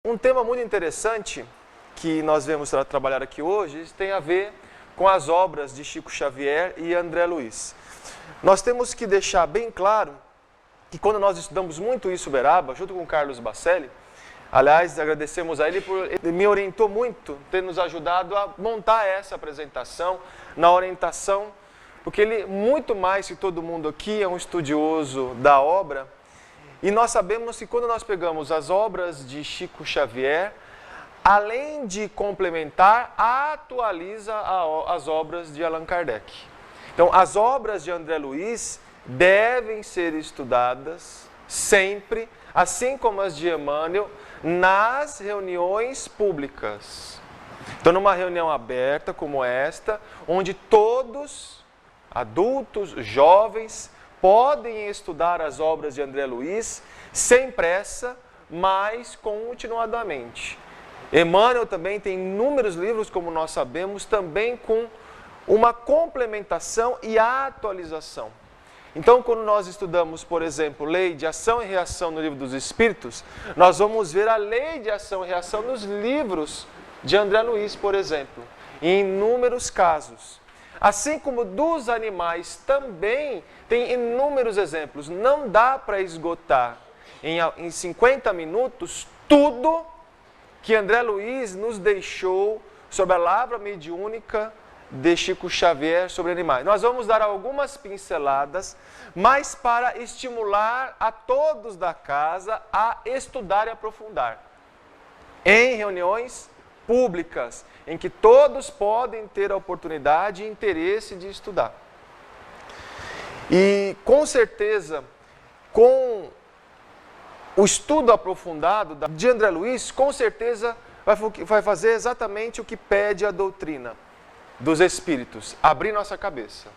Um tema muito interessante que nós vamos trabalhar aqui hoje tem a ver com as obras de Chico Xavier e André Luiz. Nós temos que deixar bem claro que quando nós estudamos muito isso, Uberaba, junto com o Carlos Bacelli, aliás, agradecemos a ele ele me orientou muito, ter nos ajudado a montar essa apresentação, na orientação, porque ele, muito mais que todo mundo aqui, é um estudioso da obra. E nós sabemos que quando nós pegamos as obras de Chico Xavier, além de complementar, atualiza as obras de Allan Kardec. Então, as obras de André Luiz devem ser estudadas sempre, assim como as de Emmanuel, nas reuniões públicas. Então, numa reunião aberta como esta, onde todos, adultos, jovens, podem estudar as obras de André Luiz sem pressa, mas continuadamente. Emmanuel também tem inúmeros livros, como nós sabemos, também com uma complementação e atualização. Então, quando nós estudamos, por exemplo, Lei de Ação e Reação no Livro dos Espíritos, nós vamos ver a Lei de Ação e Reação nos livros de André Luiz, por exemplo, em inúmeros casos. Assim como dos animais também tem inúmeros exemplos. Não dá para esgotar em 50 minutos tudo que André Luiz nos deixou sobre a lavra mediúnica de Chico Xavier sobre animais. Nós vamos dar algumas pinceladas, mas para estimular a todos da casa a estudar e aprofundar. Em reuniões públicas, em que todos podem ter a oportunidade e interesse de estudar. E com certeza, com o estudo aprofundado de André Luiz, com certeza vai fazer exatamente o que pede a doutrina dos Espíritos, abrir nossa cabeça.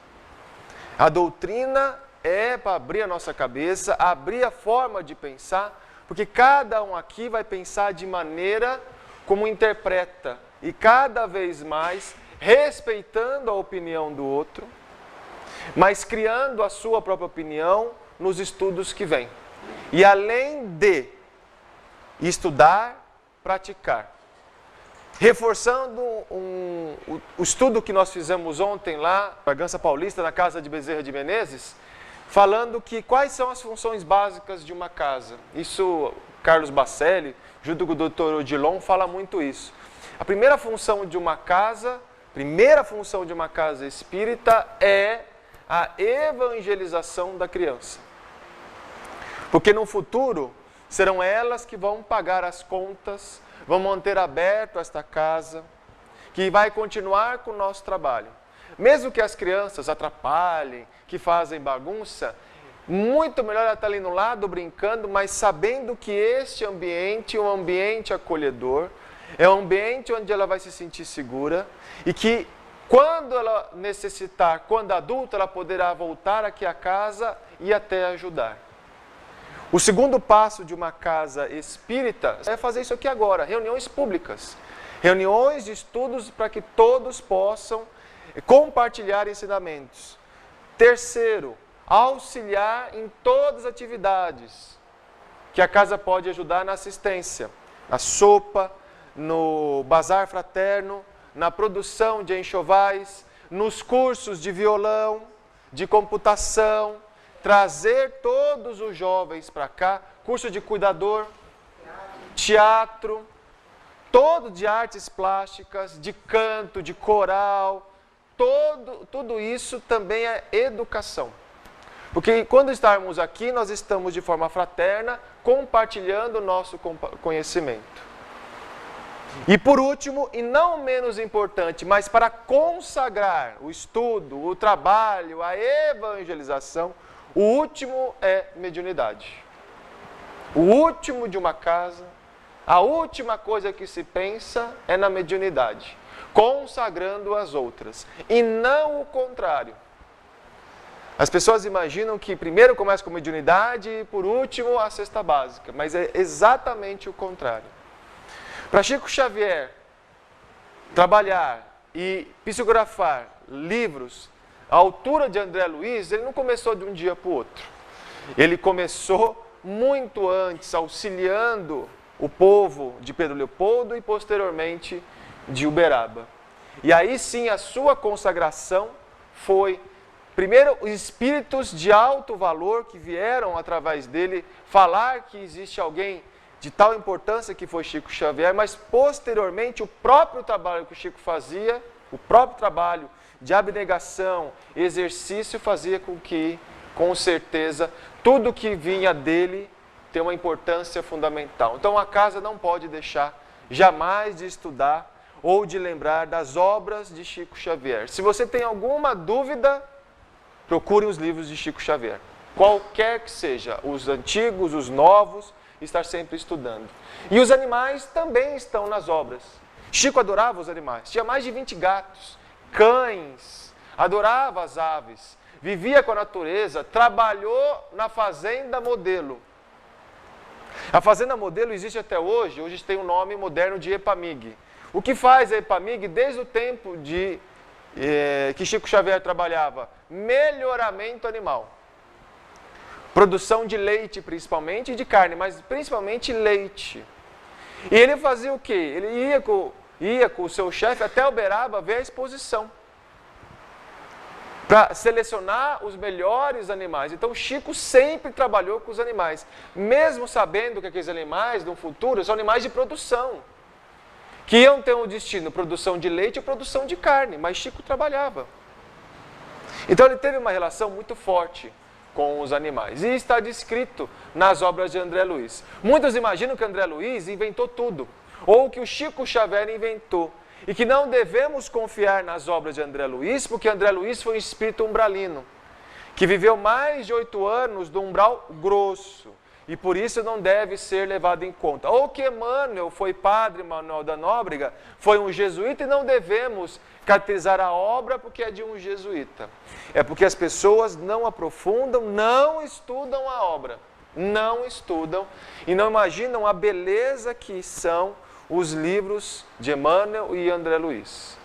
A doutrina é para abrir a nossa cabeça, abrir a forma de pensar, porque cada um aqui vai pensar de maneira como interpreta, e cada vez mais respeitando a opinião do outro, mas criando a sua própria opinião nos estudos que vêm. E além de estudar, praticar. Reforçando o estudo que nós fizemos ontem lá, na Bragança Paulista, na casa de Bezerra de Menezes, falando que quais são as funções básicas de uma casa. Isso, Carlos Bacelli, junto com o Dr. Odilon, fala muito isso. A primeira função de uma casa espírita é a evangelização da criança. Porque no futuro, serão elas que vão pagar as contas, vão manter aberto esta casa, que vai continuar com o nosso trabalho. Mesmo que as crianças atrapalhem, que fazem bagunça, muito melhor ela estar ali no lado brincando, mas sabendo que este ambiente é um ambiente acolhedor, é um ambiente onde ela vai se sentir segura e que quando ela necessitar, quando adulta, ela poderá voltar aqui à casa e até ajudar. O segundo passo de uma casa espírita é fazer isso aqui agora, reuniões públicas. Reuniões de estudos para que todos possam compartilhar ensinamentos. Terceiro, auxiliar em todas as atividades que a casa pode ajudar na assistência. Na sopa, no bazar fraterno, na produção de enxovais, nos cursos de violão, de computação, trazer todos os jovens para cá, curso de cuidador, teatro, todo de artes plásticas, de canto, de coral, tudo isso também é educação. Porque quando estarmos aqui, nós estamos de forma fraterna, compartilhando o nosso conhecimento. E por último, e não menos importante, mas para consagrar o estudo, o trabalho, a evangelização, o último é mediunidade. O último de uma casa, a última coisa que se pensa é na mediunidade, consagrando as outras, e não o contrário. As pessoas imaginam que primeiro começa com mediunidade e por último a cesta básica, mas é exatamente o contrário. Para Chico Xavier trabalhar e psicografar livros à altura de André Luiz, ele não começou de um dia para o outro. Ele começou muito antes, auxiliando o povo de Pedro Leopoldo e posteriormente de Uberaba. E aí sim a sua consagração foi, primeiro, os espíritos de alto valor que vieram através dele falar que existe alguém de tal importância que foi Chico Xavier, mas posteriormente o próprio trabalho que o Chico fazia, o próprio trabalho de abnegação, exercício, fazia com que, com certeza, tudo que vinha dele tem uma importância fundamental. Então a casa não pode deixar jamais de estudar ou de lembrar das obras de Chico Xavier. Se você tem alguma dúvida, procure os livros de Chico Xavier. Qualquer que seja, os antigos, os novos, estar sempre estudando. E os animais também estão nas obras. Chico adorava os animais, tinha mais de 20 gatos, cães, adorava as aves, vivia com a natureza, trabalhou na Fazenda Modelo. A Fazenda Modelo existe até hoje, hoje tem o nome moderno de EPAMIG. O que faz a EPAMIG desde o tempo que Chico Xavier trabalhava? Melhoramento animal. Produção de leite principalmente e de carne, mas principalmente leite. E ele fazia o quê? Ele ia com o seu chefe até Uberaba ver a exposição, para selecionar os melhores animais. Então Chico sempre trabalhou com os animais, mesmo sabendo que aqueles animais no futuro são animais de produção, que iam ter um destino, produção de leite ou produção de carne, mas Chico trabalhava. Então ele teve uma relação muito forte com os animais, e está descrito nas obras de André Luiz. Muitos imaginam que André Luiz inventou tudo, ou que o Chico Xavier inventou, e que não devemos confiar nas obras de André Luiz, porque André Luiz foi um espírito umbralino, que viveu mais de 8 anos do umbral grosso, e por isso não deve ser levado em conta. Ou que Emmanuel foi padre Manuel da Nóbrega, foi um jesuíta, e não devemos caracterizar a obra porque é de um jesuíta. É porque as pessoas não aprofundam, não estudam a obra, não estudam e não imaginam a beleza que são os livros de Emmanuel e André Luiz.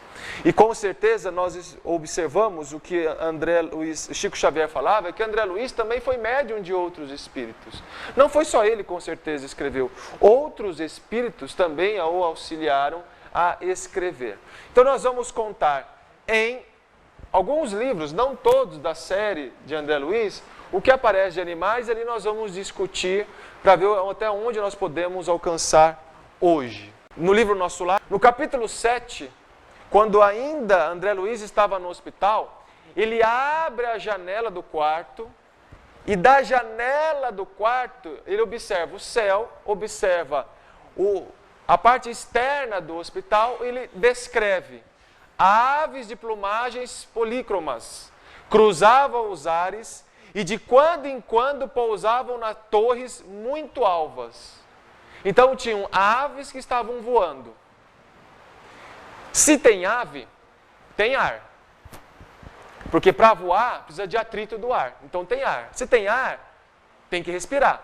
E com certeza nós observamos o que Chico Xavier falava, que André Luiz também foi médium de outros espíritos. Não foi só ele, com certeza, escreveu. Outros espíritos também o auxiliaram a escrever. Então nós vamos contar em alguns livros, não todos da série de André Luiz, o que aparece de animais, ali nós vamos discutir para ver até onde nós podemos alcançar hoje. No livro Nosso Lar, no capítulo 7, quando ainda André Luiz estava no hospital, ele abre a janela do quarto e da janela do quarto ele observa o céu, observa a parte externa do hospital, ele descreve aves de plumagens polícromas, cruzavam os ares e de quando em quando pousavam nas torres muito alvas. Então tinham aves que estavam voando. Se tem ave, tem ar. Porque para voar precisa de atrito do ar. Então tem ar. Se tem ar, tem que respirar.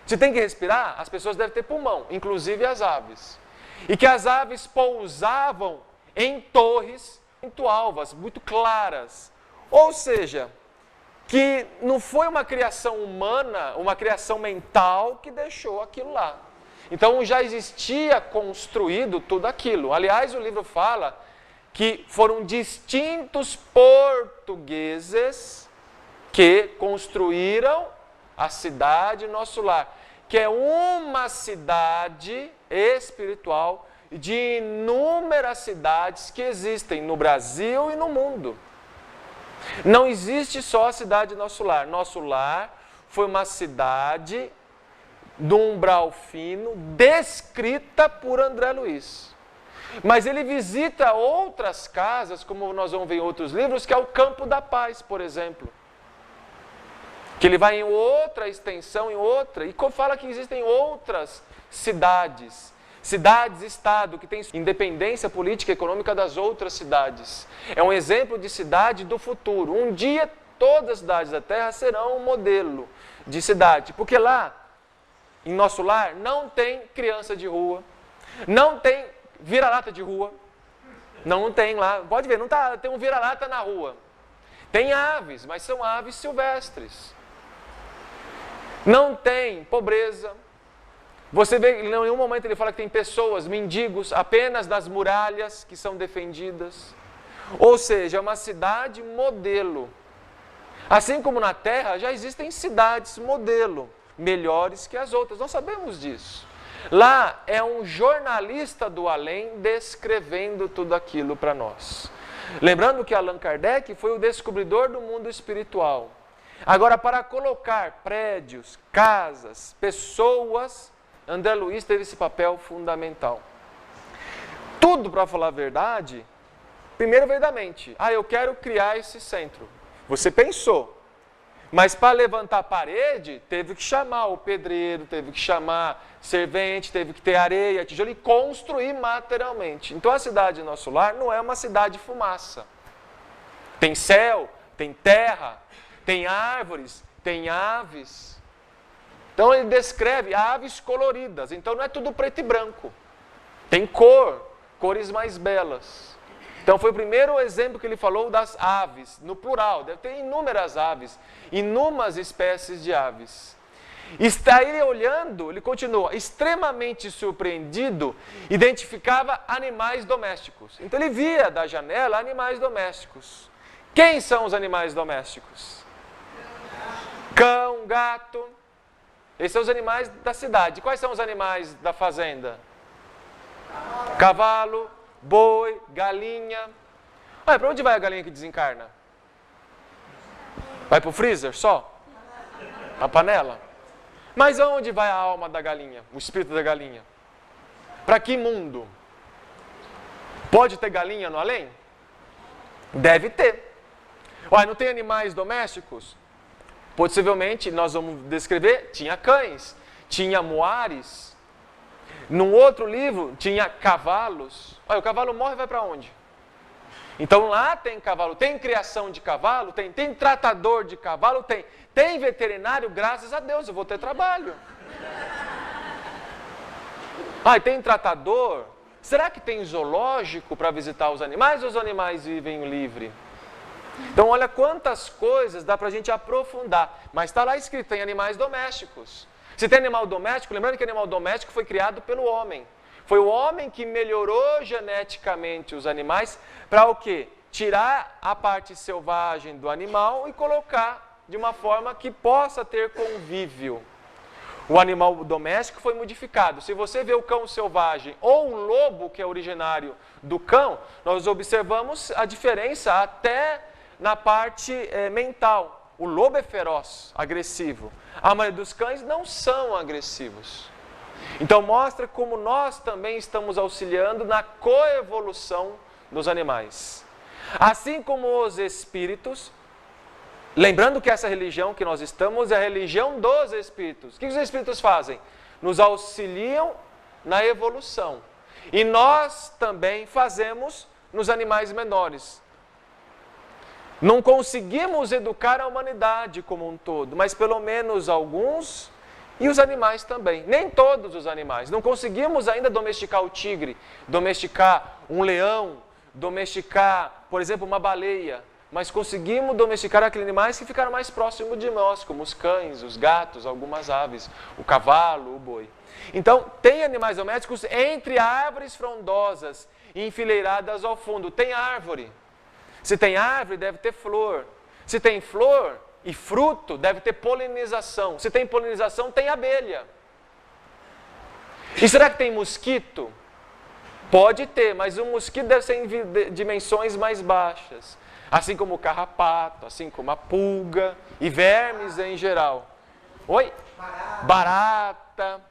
Se tem que respirar, as pessoas devem ter pulmão, inclusive as aves. E que as aves pousavam em torres muito alvas, muito claras. Ou seja, que não foi uma criação humana, uma criação mental que deixou aquilo lá. Então já existia construído tudo aquilo. Aliás, o livro fala que foram distintos portugueses que construíram a cidade Nosso Lar, que é uma cidade espiritual de inúmeras cidades que existem no Brasil e no mundo. Não existe só a cidade Nosso Lar. Nosso Lar foi uma cidade do umbral fino, descrita por André Luiz. Mas ele visita outras casas, como nós vamos ver em outros livros, que é o Campo da Paz, por exemplo. Que ele vai em outra extensão, e fala que existem outras cidades, cidades-estado, que têm independência política e econômica das outras cidades. É um exemplo de cidade do futuro. Um dia todas as cidades da Terra serão um modelo de cidade, porque lá, em Nosso Lar, não tem criança de rua, não tem vira-lata de rua, não tem lá, pode ver, não tem um vira-lata na rua. Tem aves, mas são aves silvestres. Não tem pobreza, Você vê, em nenhum momento ele fala que tem pessoas, mendigos, apenas nas muralhas que são defendidas. Ou seja, é uma cidade modelo. Assim como na Terra, já existem cidades modelo, melhores que as outras, nós sabemos disso. Lá é um jornalista do além descrevendo tudo aquilo para nós. Lembrando que Allan Kardec foi o descobridor do mundo espiritual. Agora, para colocar prédios, casas, pessoas, André Luiz teve esse papel fundamental. Tudo, para falar a verdade, primeiro veio da mente. Eu quero criar esse centro. Você pensou. Mas para levantar a parede, teve que chamar o pedreiro, teve que chamar servente, teve que ter areia, tijolo e construir materialmente. Então a cidade Nosso Lar não é uma cidade de fumaça. Tem céu, tem terra, tem árvores, tem aves. Então ele descreve aves coloridas, então não é tudo preto e branco. Tem cores mais belas. Então foi o primeiro exemplo que ele falou das aves, no plural, deve ter inúmeras aves, inúmeras espécies de aves. Está ele olhando, ele continua, extremamente surpreendido, identificava animais domésticos. Então ele via da janela animais domésticos. Quem são os animais domésticos? Cão, gato, esses são os animais da cidade. Quais são os animais da fazenda? Cavalo, boi, galinha. Para onde vai a galinha que desencarna? Vai para o freezer só? A panela? Mas aonde vai a alma da galinha? O espírito da galinha? Para que mundo? Pode ter galinha no além? Deve ter. Não tem animais domésticos? Possivelmente, nós vamos descrever, tinha cães, tinha muares. Num outro livro, tinha cavalos. O cavalo morre e vai para onde? Então lá tem cavalo, tem criação de cavalo, tem tratador de cavalo, tem veterinário, graças a Deus, eu vou ter trabalho. E tem tratador. Será que tem zoológico para visitar os animais ou os animais vivem livre? Então olha quantas coisas dá para a gente aprofundar. Mas está lá escrito, tem animais domésticos. Se tem animal doméstico, lembrando que animal doméstico foi criado pelo homem. Foi o homem que melhorou geneticamente os animais para o quê? Tirar a parte selvagem do animal e colocar de uma forma que possa ter convívio. O animal doméstico foi modificado. Se você vê o cão selvagem ou o lobo, que é originário do cão, nós observamos a diferença até na parte mental. O lobo é feroz, agressivo. A maioria dos cães não são agressivos. Então mostra como nós também estamos auxiliando na coevolução dos animais. Assim como os espíritos, lembrando que essa religião que nós estamos é a religião dos espíritos. O que os espíritos fazem? Nos auxiliam na evolução. E nós também fazemos nos animais menores. Não conseguimos educar a humanidade como um todo, mas pelo menos alguns e os animais também. Nem todos os animais. Não conseguimos ainda domesticar o tigre, domesticar um leão, domesticar, por exemplo, uma baleia. Mas conseguimos domesticar aqueles animais que ficaram mais próximos de nós, como os cães, os gatos, algumas aves, o cavalo, o boi. Então, tem animais domésticos entre árvores frondosas, enfileiradas ao fundo. Tem árvore. Se tem árvore, deve ter flor. Se tem flor e fruto, deve ter polinização. Se tem polinização, tem abelha. E será que tem mosquito? Pode ter, mas o mosquito deve ser em dimensões mais baixas. Assim como o carrapato, assim como a pulga e vermes em geral. Oi? Barata.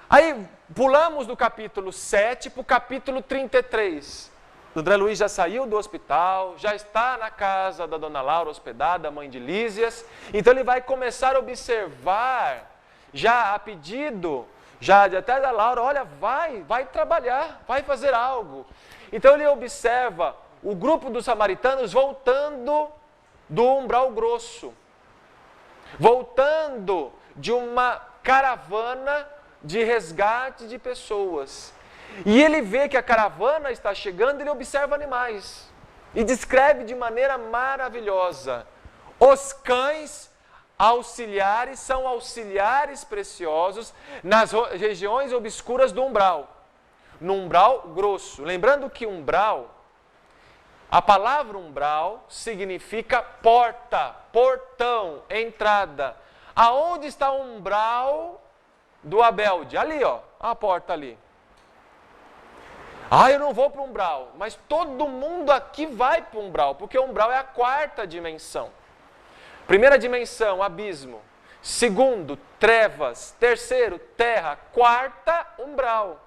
Aí pulamos do capítulo 7 para o capítulo 33. O André Luiz já saiu do hospital, já está na casa da dona Laura hospedada, a mãe de Lísias. Então ele vai começar a observar, já a pedido, já até da Laura, olha, vai trabalhar, vai fazer algo. Então ele observa o grupo dos samaritanos voltando do Umbral Grosso, voltando de uma caravana de resgate de pessoas. E ele vê que a caravana está chegando e ele observa animais. E descreve de maneira maravilhosa. Os cães auxiliares, são auxiliares preciosos nas regiões obscuras do umbral. No umbral grosso. Lembrando que umbral, a palavra umbral significa porta, portão, entrada. Aonde está o umbral do Abelde? Ali, ó, a porta ali. Ah, eu não vou para o umbral, mas todo mundo aqui vai para o umbral, porque o umbral é a quarta dimensão. Primeira dimensão, abismo. Segundo, trevas. Terceiro, terra. Quarta, umbral.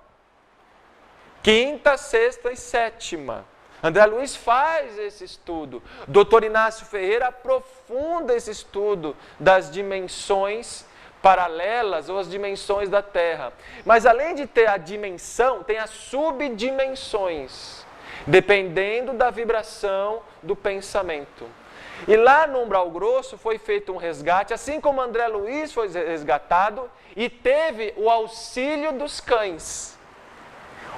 Quinta, sexta e sétima. André Luiz faz esse estudo. Dr. Inácio Ferreira aprofunda esse estudo das dimensões paralelas ou as dimensões da Terra. Mas além de ter a dimensão, tem as subdimensões, dependendo da vibração do pensamento. E lá no umbral grosso foi feito um resgate, assim como André Luiz foi resgatado e teve o auxílio dos cães,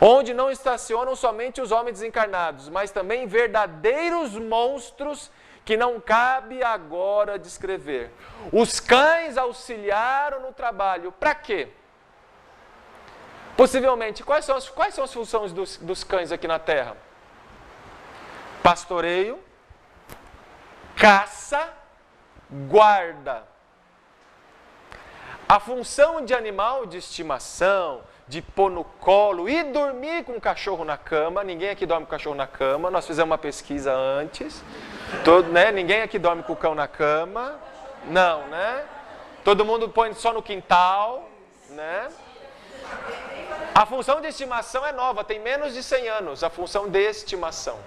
onde não estacionam somente os homens desencarnados, mas também verdadeiros monstros que não cabe agora descrever. Os cães auxiliaram no trabalho. Para quê? Possivelmente, quais são as funções dos cães aqui na Terra? Pastoreio, caça, guarda. A função de animal de estimação, de pôr no colo e dormir com o cachorro na cama. Ninguém aqui dorme com o cachorro na cama, nós fizemos uma pesquisa antes. Ninguém aqui dorme com o cão na cama. Não, né? Todo mundo põe só no quintal, né? A função de estimação é nova, tem menos de 100 anos, a função de estimação.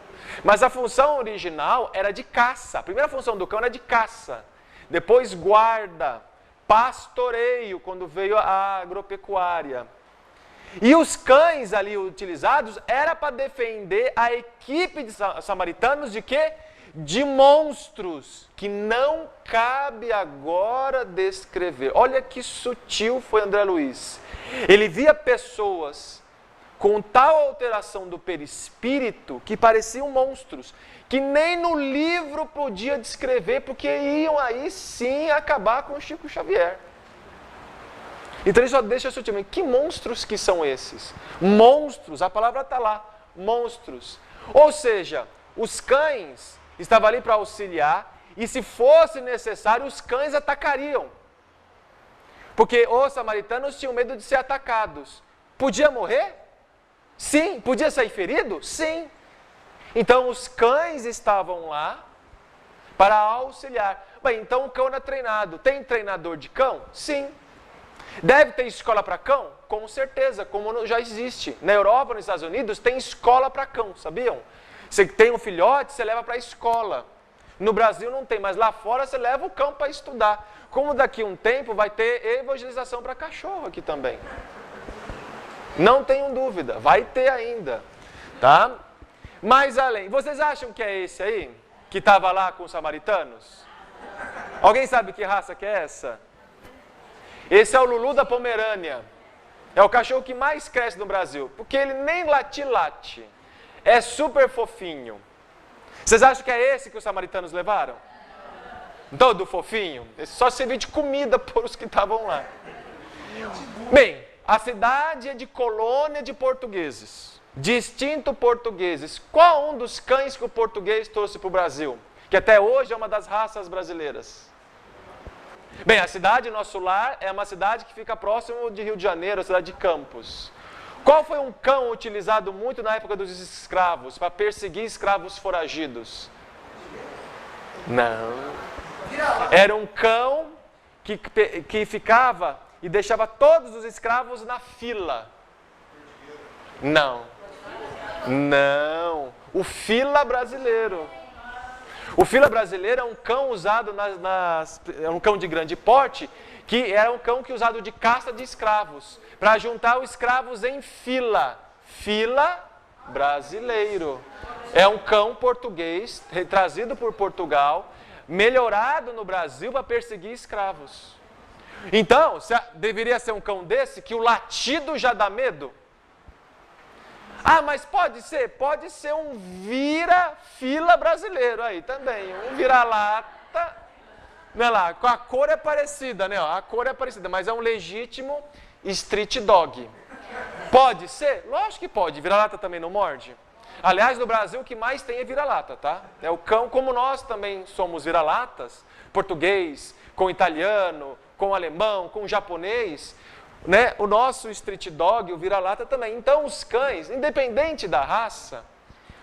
Mas a função original era de caça. A primeira função do cão era de caça. Depois guarda, pastoreio, quando veio a agropecuária. E os cães ali utilizados era para defender a equipe de samaritanos de quê? De monstros, que não cabe agora descrever. Olha que sutil foi André Luiz. Ele via pessoas com tal alteração do perispírito que pareciam monstros, que nem no livro podia descrever, porque iam aí sim acabar com o Chico Xavier. Então ele só deixa sutilmente. Que monstros que são esses? Monstros, a palavra está lá, monstros. Ou seja, os cães estavam ali para auxiliar, e se fosse necessário, os cães atacariam. Porque os samaritanos tinham medo de ser atacados. Podia morrer? Sim. Podia sair ferido? Sim. Então os cães estavam lá para auxiliar. Bem, então o cão era treinado. Tem treinador de cão? Sim. Deve ter escola para cão? Com certeza, como já existe. Na Europa, nos Estados Unidos, tem escola para cão, sabiam? Você tem um filhote, você leva para a escola. No Brasil não tem, mas lá fora você leva o cão para estudar. Como daqui a um tempo vai ter evangelização para cachorro aqui também. Não tenham dúvida, vai ter ainda. Tá? Mas além, vocês acham que é esse aí? Que estava lá com os samaritanos? Alguém sabe que raça que é essa? Esse é o Lulu da Pomerânia. É o cachorro que mais cresce no Brasil, porque ele nem late. É super fofinho. Vocês acham que é esse que os samaritanos levaram? Todo fofinho? Esse só serviu de comida para os que estavam lá. Bem, a cidade é de colônia de portugueses, distinto portugueses. Qual um dos cães que o português trouxe para o Brasil? Que até hoje é uma das raças brasileiras. Bem, a cidade, nosso lar, é uma cidade que fica próximo de Rio de Janeiro, a cidade de Campos. Qual foi um cão utilizado muito na época dos escravos, para perseguir escravos foragidos? Não. Era um cão que ficava e deixava todos os escravos na fila. Não. O fila brasileiro. O fila brasileiro é um cão usado é um cão de grande porte, que era um cão que usado de caça de escravos, para juntar os escravos em fila. Fila brasileiro. É um cão português, trazido por Portugal, melhorado no Brasil para perseguir escravos. Então, deveria ser um cão desse que o latido já dá medo? Ah, mas pode ser um vira-fila brasileiro aí também, um vira-lata, Não, lá, a cor é parecida, né? A cor é parecida, mas é um legítimo street dog. Pode ser? Lógico que pode. Vira-lata também não morde? Aliás, no Brasil o que mais tem é vira-lata, tá? É o cão, como nós também somos vira-latas, português, com italiano, com alemão, com japonês, né? O nosso street dog, o vira-lata também. Então os cães, independente da raça,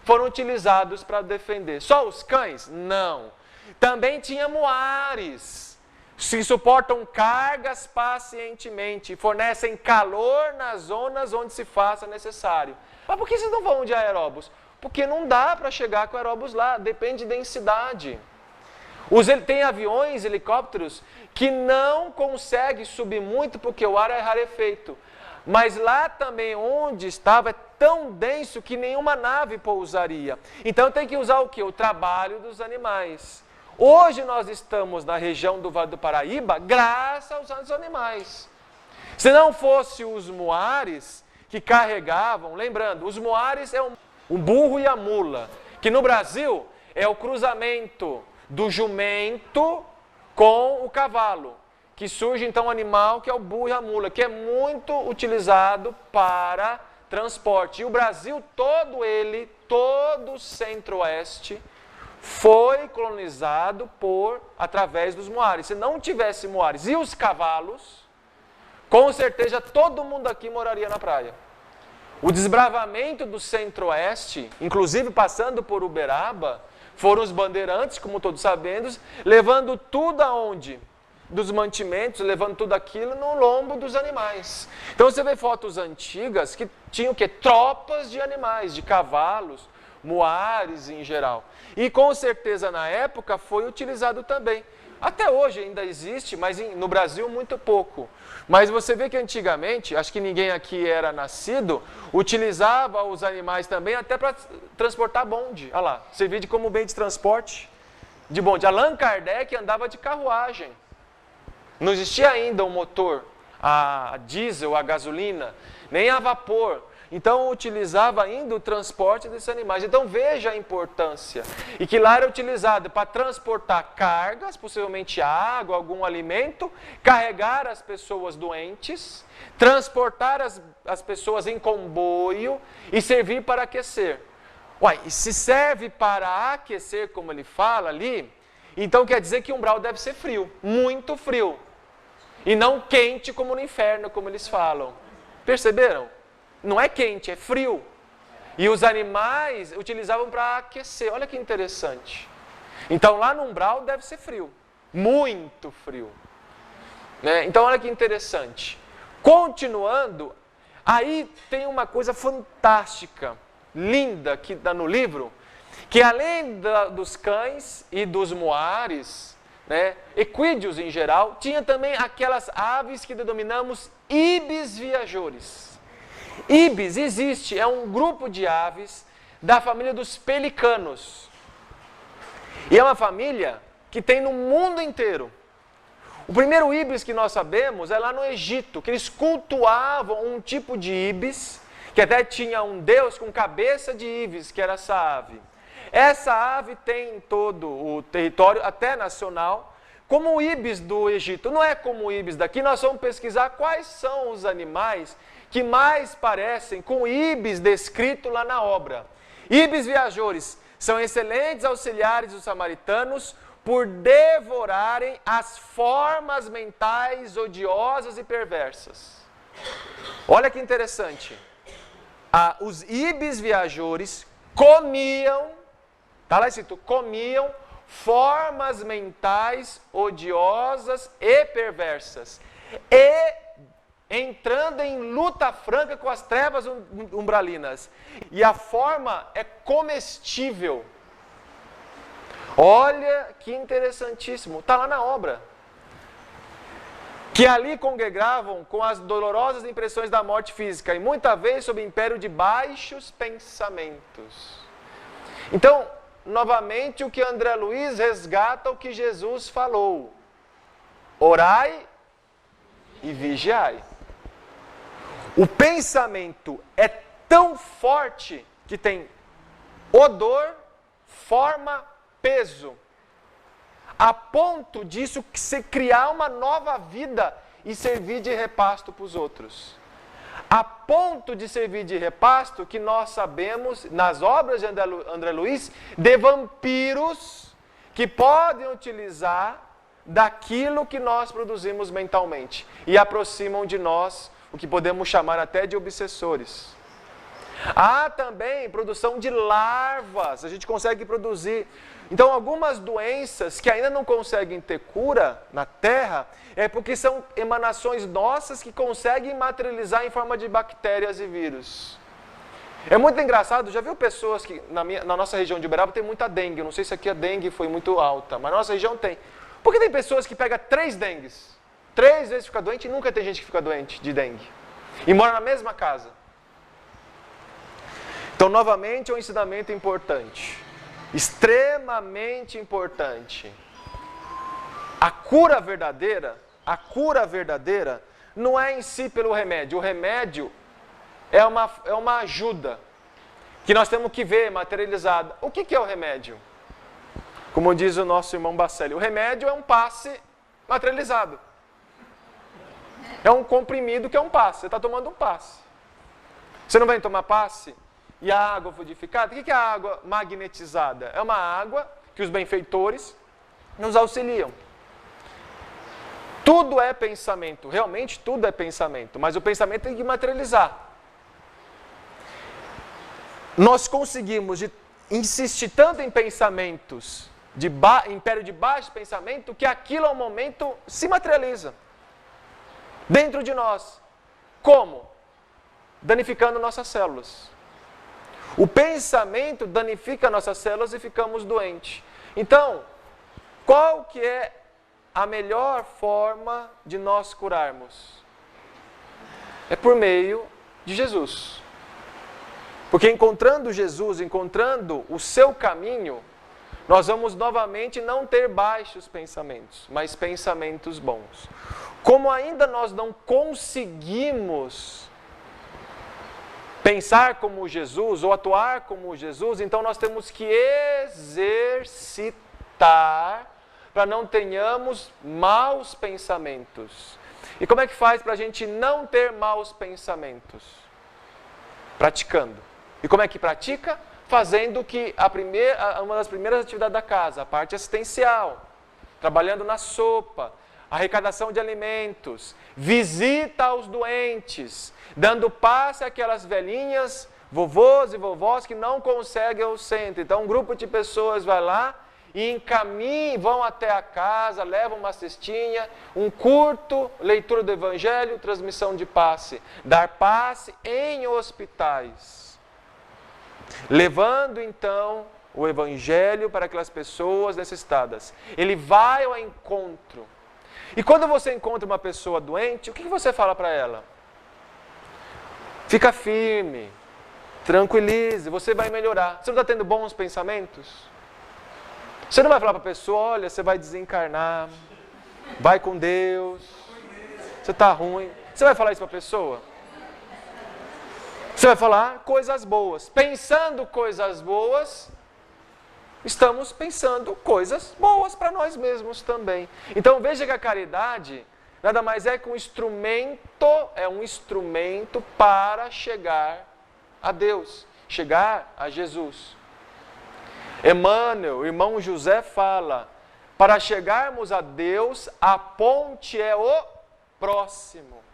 foram utilizados para defender. Só os cães? Não. Também tinha muares, que suportam cargas pacientemente, fornecem calor nas zonas onde se faça necessário. Mas por que vocês não vão de aeróbus? Porque não dá para chegar com aeróbus lá, depende de densidade. Tem aviões, helicópteros, que não conseguem subir muito porque o ar é rarefeito. Mas lá também onde estava é tão denso que nenhuma nave pousaria. Então tem que usar o quê? O trabalho dos animais. Hoje nós estamos na região do Vale do Paraíba graças aos animais. Se não fosse os muares que carregavam, lembrando, os muares é o burro e a mula, que no Brasil é o cruzamento do jumento com o cavalo, que surge então um animal que é o burro e a mula, que é muito utilizado para transporte. E o Brasil todo o centro-oeste, foi colonizado através dos muares. Se não tivesse muares e os cavalos, com certeza todo mundo aqui moraria na praia. O desbravamento do centro-oeste, inclusive passando por Uberaba, foram os bandeirantes, como todos sabemos, levando tudo aonde? Dos mantimentos, levando tudo aquilo no lombo dos animais. Então você vê fotos antigas que tinham o quê? Tropas de animais, de cavalos, muares em geral. E com certeza na época foi utilizado também. Até hoje ainda existe, mas no Brasil muito pouco. Mas você vê que antigamente, acho que ninguém aqui era nascido, utilizava os animais também até para transportar bonde. Olha lá, servia como meio de transporte de bonde. Allan Kardec andava de carruagem. Não existia ainda um motor a diesel, a gasolina, nem a vapor. Então utilizava ainda o transporte desses animais. Então veja a importância. E que lá era utilizado para transportar cargas, possivelmente água, algum alimento, carregar as pessoas doentes, transportar as pessoas em comboio e servir para aquecer. Uai, e se serve para aquecer, como ele fala ali, então quer dizer que o umbral deve ser frio, muito frio. E não quente como no inferno, como eles falam. Perceberam? Não é quente, é frio. E os animais utilizavam para aquecer. Olha que interessante. Então lá no umbral deve ser frio. Muito frio. Né? Então olha que interessante. Continuando, aí tem uma coisa fantástica, linda, que dá no livro, que além dos cães e dos muares, né, equídeos em geral, tinha também aquelas aves que denominamos ibis viajores. Ibis existe, é um grupo de aves da família dos pelicanos. E é uma família que tem no mundo inteiro. O primeiro ibis que nós sabemos é lá no Egito, que eles cultuavam um tipo de ibis, que até tinha um deus com cabeça de ibis, que era essa ave. Essa ave tem em todo o território, até nacional, como o ibis do Egito. Não é como o ibis daqui, nós vamos pesquisar quais são os animais que mais parecem com o ibis descrito lá na obra. Ibis viajores são excelentes auxiliares dos samaritanos por devorarem as formas mentais odiosas e perversas. Olha que interessante. Os ibis viajores comiam, está lá escrito, comiam formas mentais odiosas e perversas. E entrando em luta franca com as trevas umbralinas. E a forma é comestível. Olha que interessantíssimo, está lá na obra. Que ali congregavam com as dolorosas impressões da morte física e muitas vezes sob o império de baixos pensamentos. Então, novamente o que André Luiz resgata o que Jesus falou. Orai e vigiai. O pensamento é tão forte que tem odor, forma, peso. a ponto disso se criar uma nova vida e servir de repasto para os outros. A ponto de servir de repasto que nós sabemos, nas obras de André Luiz, de vampiros que podem utilizar daquilo que nós produzimos mentalmente e aproximam de nós o que podemos chamar até de obsessores. Há também produção de larvas, a gente consegue produzir. Então, algumas doenças que ainda não conseguem ter cura na Terra, é porque são emanações nossas que conseguem materializar em forma de bactérias e vírus. É muito engraçado, já viu pessoas que, na nossa região de Uberaba tem muita dengue, eu não sei se aqui a dengue foi muito alta, mas na nossa região tem. Por que tem pessoas que pegam 3 dengues? 3 vezes fica doente e nunca tem gente que fica doente de dengue. E mora na mesma casa. Então, novamente, é um ensinamento importante. Extremamente importante. A cura verdadeira não é em si pelo remédio. O remédio é uma ajuda que nós temos que ver materializada. O que é o remédio? Como diz o nosso irmão Bacelli, o remédio é um passe materializado. É um comprimido que é um passe. Você está tomando um passe. Você não vai tomar passe? E a água fluidificada? O que é a água magnetizada? É uma água que os benfeitores nos auxiliam. Tudo é pensamento, realmente tudo é pensamento, mas o pensamento tem que materializar. Nós conseguimos insistir tanto em pensamentos, império de baixo pensamento, que aquilo ao momento se materializa dentro de nós. Como? Danificando nossas células. O pensamento danifica nossas células e ficamos doentes. Então, qual que é a melhor forma de nós curarmos? É por meio de Jesus. Porque encontrando Jesus, encontrando o seu caminho, nós vamos novamente não ter baixos pensamentos, mas pensamentos bons. Como ainda nós não conseguimos pensar como Jesus ou atuar como Jesus, então nós temos que exercitar para não tenhamos maus pensamentos. E como é que faz para a gente não ter maus pensamentos? Praticando. E como é que pratica? Fazendo que uma das primeiras atividades da casa, a parte assistencial, trabalhando na sopa, arrecadação de alimentos, visita aos doentes, dando passe àquelas velhinhas, vovôs e vovós que não conseguem o centro. Então um grupo de pessoas vai lá e encaminham, vão até a casa, levam uma cestinha, um curto, leitura do Evangelho, transmissão de passe. Dar passe em hospitais. Levando então o Evangelho para aquelas pessoas necessitadas. Ele vai ao encontro. E quando você encontra uma pessoa doente, o que você fala para ela? Fica firme, tranquilize, você vai melhorar. Você não está tendo bons pensamentos? Você não vai falar para a pessoa, olha, você vai desencarnar, vai com Deus, você está ruim. Você vai falar isso para a pessoa? Você vai falar coisas boas. Pensando coisas boas, estamos pensando coisas boas para nós mesmos também. Então veja que a caridade nada mais é que um instrumento para chegar a Deus, chegar a Jesus. Emmanuel, o irmão José fala, para chegarmos a Deus, a ponte é o próximo.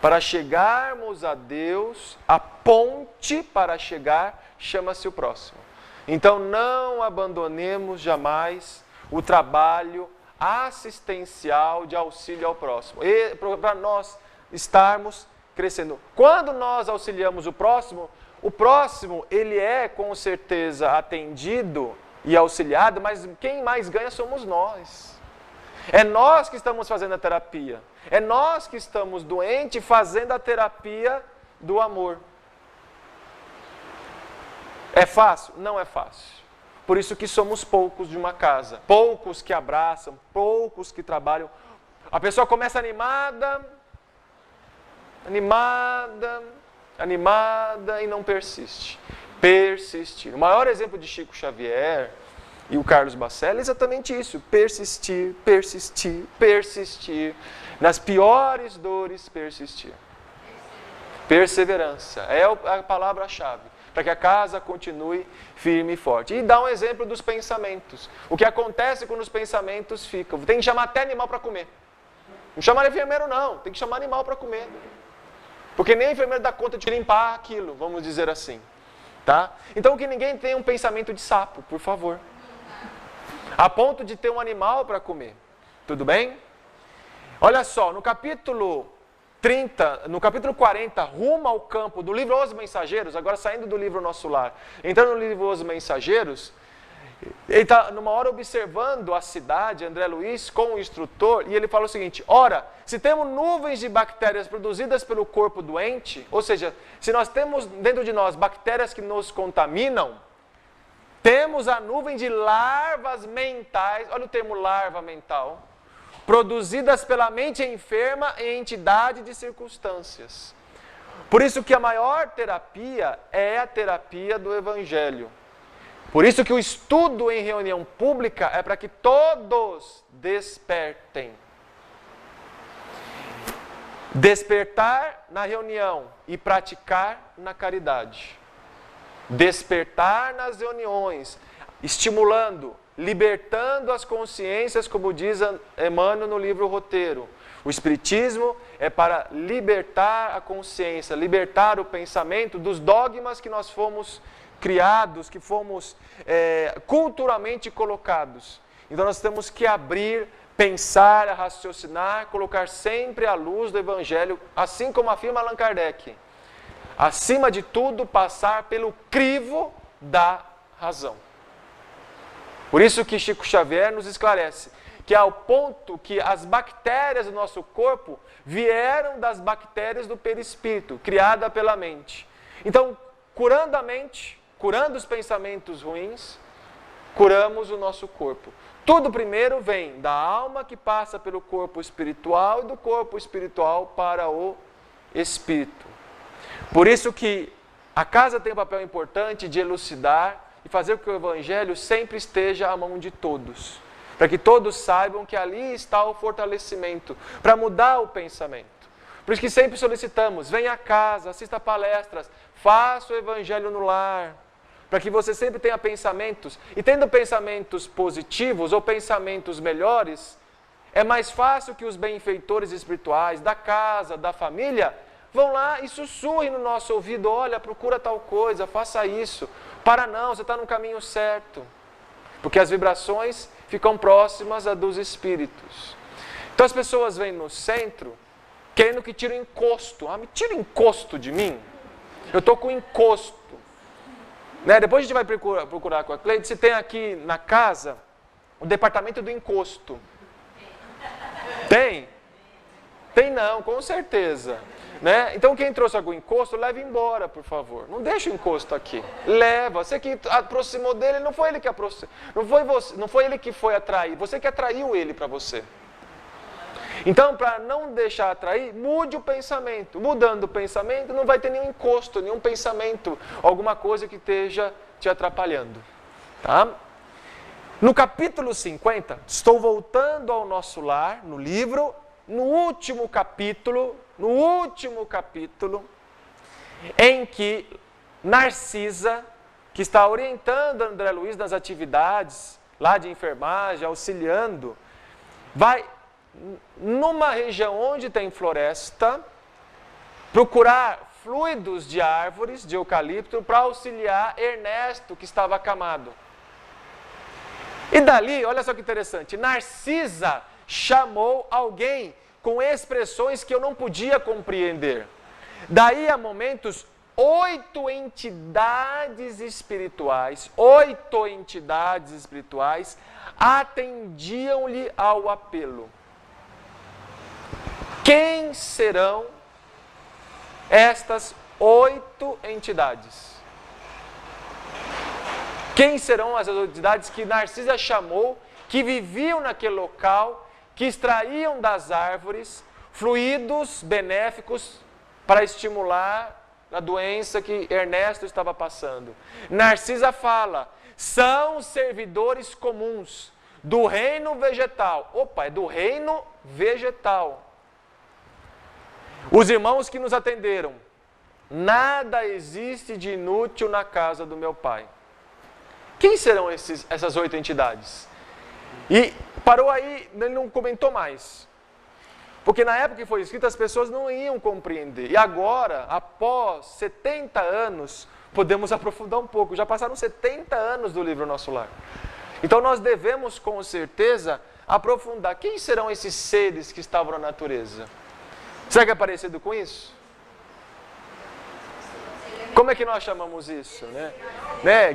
Para chegarmos a Deus, a ponte para chegar chama-se o próximo. Então não abandonemos jamais o trabalho assistencial de auxílio ao próximo, para nós estarmos crescendo. Quando nós auxiliamos o próximo ele é com certeza atendido e auxiliado, mas quem mais ganha somos nós. É nós que estamos fazendo a terapia, é nós que estamos doentes fazendo a terapia do amor. É fácil? Não é fácil. Por isso que somos poucos de uma casa, poucos que abraçam, poucos que trabalham. A pessoa começa animada e não persiste. Persistir. O maior exemplo de Chico Xavier e o Carlos Baccelli é exatamente isso. Persistir, persistir, persistir. Nas piores dores, persistir. Perseverança é a palavra-chave, para que a casa continue firme e forte. E dá um exemplo dos pensamentos. O que acontece quando os pensamentos ficam? Tem que chamar até animal para comer. Não chamar enfermeiro não, tem que chamar animal para comer. Porque nem o enfermeiro dá conta de limpar aquilo, vamos dizer assim. Tá? Então que ninguém tenha um pensamento de sapo, por favor. A ponto de ter um animal para comer. Tudo bem? Olha só, no capítulo 40, rumo ao campo do livro Os Mensageiros, agora saindo do livro Nosso Lar, entrando no livro Os Mensageiros, ele está numa hora observando a cidade, André Luiz, com o instrutor, e ele fala o seguinte: ora, se temos nuvens de bactérias produzidas pelo corpo doente, ou seja, se nós temos dentro de nós bactérias que nos contaminam, temos a nuvem de larvas mentais, olha o termo larva mental, produzidas pela mente enferma em entidade de circunstâncias. Por isso que a maior terapia é a terapia do Evangelho. Por isso que o estudo em reunião pública é para que todos despertem. Despertar na reunião e praticar na caridade. Despertar nas reuniões, estimulando, libertando as consciências, como diz Emmanuel no livro Roteiro. O Espiritismo é para libertar a consciência, libertar o pensamento dos dogmas que nós fomos criados, que fomos culturalmente colocados. Então nós temos que abrir, pensar, raciocinar, colocar sempre a luz do Evangelho, assim como afirma Allan Kardec. Acima de tudo, passar pelo crivo da razão. Por isso que Chico Xavier nos esclarece que ao ponto que as bactérias do nosso corpo vieram das bactérias do perispírito, criada pela mente. Então, curando a mente, curando os pensamentos ruins, curamos o nosso corpo. Tudo primeiro vem da alma que passa pelo corpo espiritual e do corpo espiritual para o espírito. Por isso que a casa tem um papel importante de elucidar e fazer com que o Evangelho sempre esteja à mão de todos. Para que todos saibam que ali está o fortalecimento, para mudar o pensamento. Por isso que sempre solicitamos, venha à casa, assista palestras, faça o Evangelho no lar. Para que você sempre tenha pensamentos. E tendo pensamentos positivos ou pensamentos melhores, é mais fácil que os benfeitores espirituais da casa, da família, vão lá e sussurrem no nosso ouvido: olha, procura tal coisa, faça isso. Para não, você está no caminho certo. Porque as vibrações ficam próximas a dos espíritos. Então as pessoas vêm no centro querendo que tire o encosto. Ah, me tira o encosto de mim. Eu estou com encosto. Né? Depois a gente vai procurar com a Cleide se tem aqui na casa o departamento do encosto. Tem? Tem não, com certeza. Né? Então quem trouxe algum encosto, leve embora, por favor. Não deixa o encosto aqui. Leva. Você que aproximou dele, não foi ele que aproximou. Não foi ele que foi atrair. Você que atraiu ele para você. Então, para não deixar atrair, mude o pensamento. Mudando o pensamento, não vai ter nenhum encosto, nenhum pensamento, alguma coisa que esteja te atrapalhando. Tá? No capítulo 50, estou voltando ao Nosso Lar, no livro, no último capítulo, em que Narcisa, que está orientando André Luiz nas atividades lá de enfermagem, auxiliando, vai numa região onde tem floresta, procurar fluidos de árvores, de eucalipto, para auxiliar Ernesto, que estava acamado. E dali, olha só que interessante, Narcisa chamou alguém com expressões que eu não podia compreender. Daí a momentos, 8 entidades espirituais atendiam-lhe ao apelo. Quem serão estas 8 entidades? Quem serão as entidades que Narcisa chamou, que viviam naquele local, que extraíam das árvores fluidos benéficos para estimular a doença que Ernesto estava passando? Narcisa fala: são servidores comuns do reino vegetal. Opa, é do reino vegetal. Os irmãos que nos atenderam, nada existe de inútil na casa do meu Pai. Quem serão essas 8 entidades? E parou aí, ele não comentou mais. Porque na época que foi escrito, as pessoas não iam compreender. E agora, após 70 anos, podemos aprofundar um pouco. Já passaram 70 anos do livro Nosso Lar. Então nós devemos, com certeza, aprofundar. Quem serão esses seres que estavam na natureza? Será que é parecido com isso? Como é que nós chamamos isso?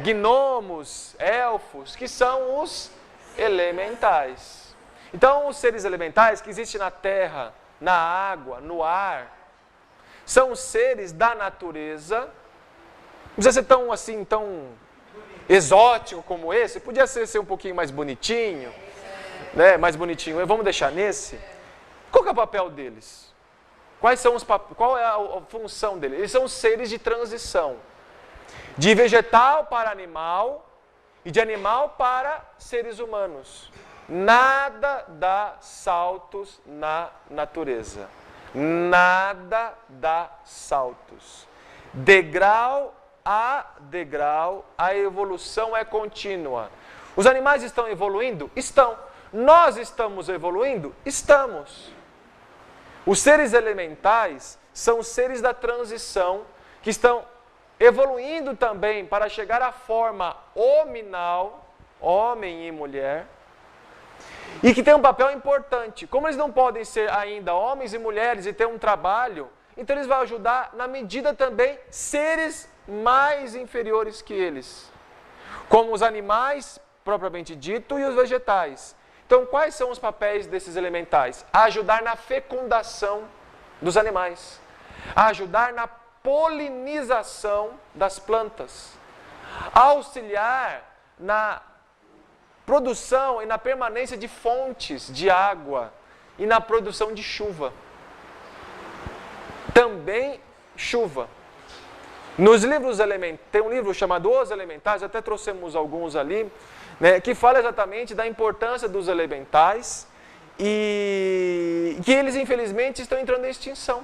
Gnomos, elfos, que são os elementais. Então, os seres elementais que existem na terra, na água, no ar, são seres da natureza. Não precisa ser tão assim, tão exótico como esse. Podia ser um pouquinho mais bonitinho, mais bonitinho. Vamos deixar nesse. Qual que é o papel deles? Qual é a função deles? Eles são seres de transição. De vegetal para animal e de animal para seres humanos. Nada dá saltos na natureza. Nada dá saltos. Degrau a degrau, a evolução é contínua. Os animais estão evoluindo? Estão. Nós estamos evoluindo? Estamos. Os seres elementais são seres da transição que estão evoluindo também para chegar à forma hominal, homem e mulher, e que tem um papel importante. Como eles não podem ser ainda homens e mulheres e ter um trabalho, então eles vão ajudar na medida também seres mais inferiores que eles, como os animais propriamente dito e os vegetais. Então, quais são os papéis desses elementais? A ajudar na fecundação dos animais, a ajudar na polinização das plantas, a auxiliar na produção e na permanência de fontes de água e na produção de chuva. Também chuva. Nos livros elementais, tem um livro chamado Os Elementais, até trouxemos alguns ali, que fala exatamente da importância dos elementais e que eles infelizmente estão entrando em extinção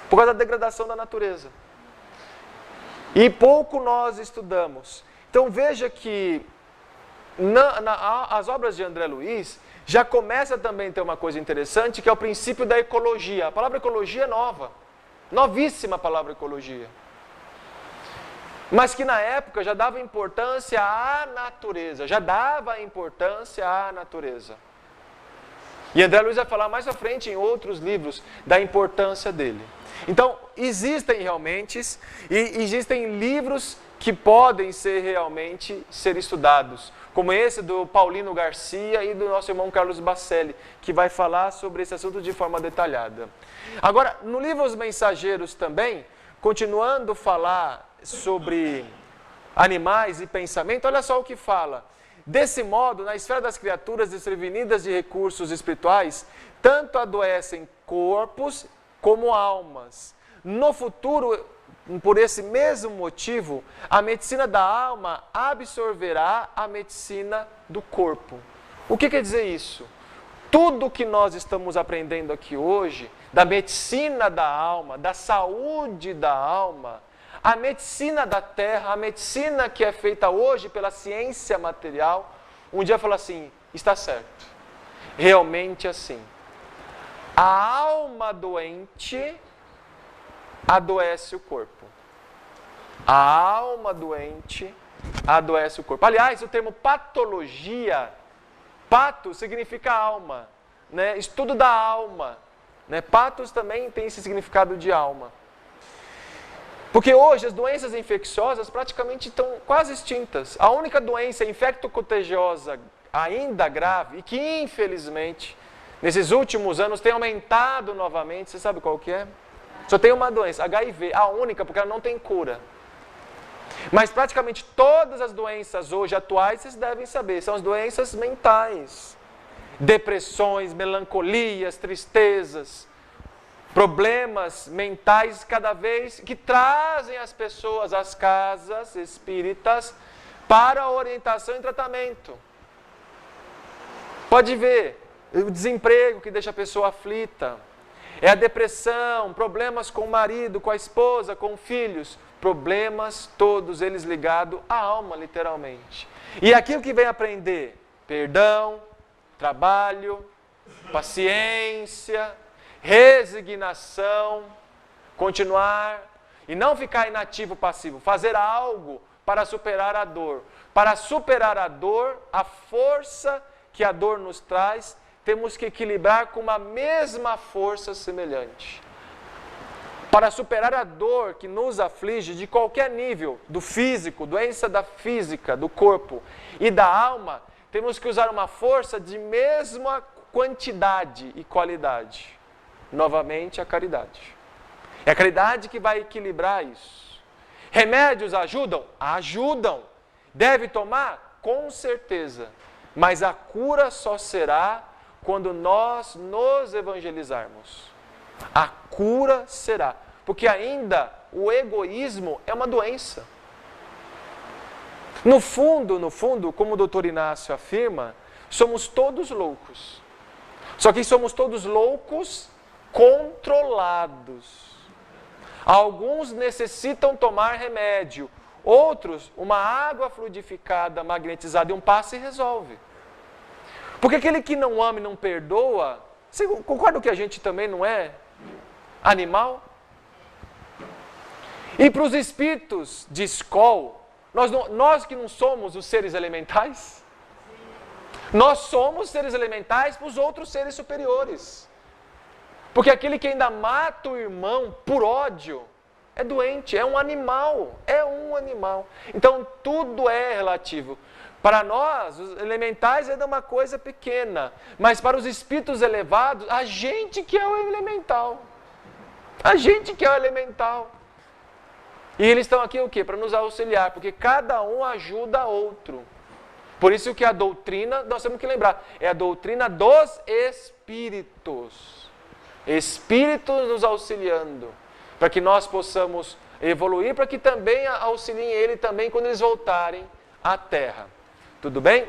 por causa da degradação da natureza. E pouco nós estudamos. Então veja que as obras de André Luiz já começa também a ter uma coisa interessante, que é o princípio da ecologia. A palavra ecologia é nova, novíssima a palavra ecologia. Mas que na época já dava importância à natureza, E André Luiz vai falar mais à frente em outros livros da importância dele. Então, existem realmente, e existem livros que podem realmente ser estudados, como esse do Paulino Garcia e do nosso irmão Carlos Bacelli, que vai falar sobre esse assunto de forma detalhada. Agora, no livro Os Mensageiros também, continuando a falar sobre animais e pensamento, olha só o que fala. Desse modo, na esfera das criaturas desprevenidas de recursos espirituais, tanto adoecem corpos como almas. No futuro, por esse mesmo motivo, a medicina da alma absorverá a medicina do corpo. O que quer dizer isso? Tudo que nós estamos aprendendo aqui hoje, da medicina da alma, da saúde da alma, a medicina da terra, a medicina que é feita hoje pela ciência material, um dia fala assim, está certo, realmente assim. A alma doente adoece o corpo. A alma doente adoece o corpo. Aliás, o termo patologia, pato significa alma, estudo da alma. Patos também tem esse significado de alma. Porque hoje as doenças infecciosas praticamente estão quase extintas. A única doença infecto-contagiosa ainda grave e que infelizmente nesses últimos anos tem aumentado novamente, você sabe qual que é? Só tem uma doença, HIV, a única, porque ela não tem cura. Mas praticamente todas as doenças hoje atuais, vocês devem saber, são as doenças mentais. Depressões, melancolias, tristezas, problemas mentais cada vez que trazem as pessoas às casas espíritas para a orientação e tratamento. Pode ver, o desemprego que deixa a pessoa aflita, é a depressão, problemas com o marido, com a esposa, com filhos, problemas todos eles ligados à alma, literalmente. E aquilo que vem aprender, perdão, trabalho, paciência, resignação, continuar e não ficar inativo, passivo, fazer algo para superar a dor. Para superar a dor, a força que a dor nos traz, temos que equilibrar com uma mesma força semelhante. Para superar a dor que nos aflige de qualquer nível, do físico, doença da física, do corpo e da alma, temos que usar uma força de mesma quantidade e qualidade. Novamente, a caridade. É a caridade que vai equilibrar isso. Remédios ajudam? Ajudam. Deve tomar? Com certeza. Mas a cura só será quando nós nos evangelizarmos. A cura será. Porque ainda o egoísmo é uma doença. No fundo, como o doutor Inácio afirma, somos todos loucos. Só que somos todos loucos controlados. Alguns necessitam tomar remédio, outros uma água fluidificada, magnetizada e um passe resolve. Porque aquele que não ama e não perdoa, você concorda que a gente também não é animal? E para os espíritos de escola, nós que não somos os seres elementais, nós somos seres elementais para os outros seres superiores. Porque aquele que ainda mata o irmão por ódio é doente, é um animal, Então tudo é relativo. Para nós, os elementais é uma coisa pequena, mas para os espíritos elevados, a gente que é o elemental. A gente que é o elemental. E eles estão aqui o quê? Para nos auxiliar, porque cada um ajuda outro. Por isso que a doutrina, nós temos que lembrar, é a doutrina dos espíritos. Espíritos nos auxiliando, para que nós possamos evoluir, para que também auxiliem ele também quando eles voltarem à Terra. Tudo bem?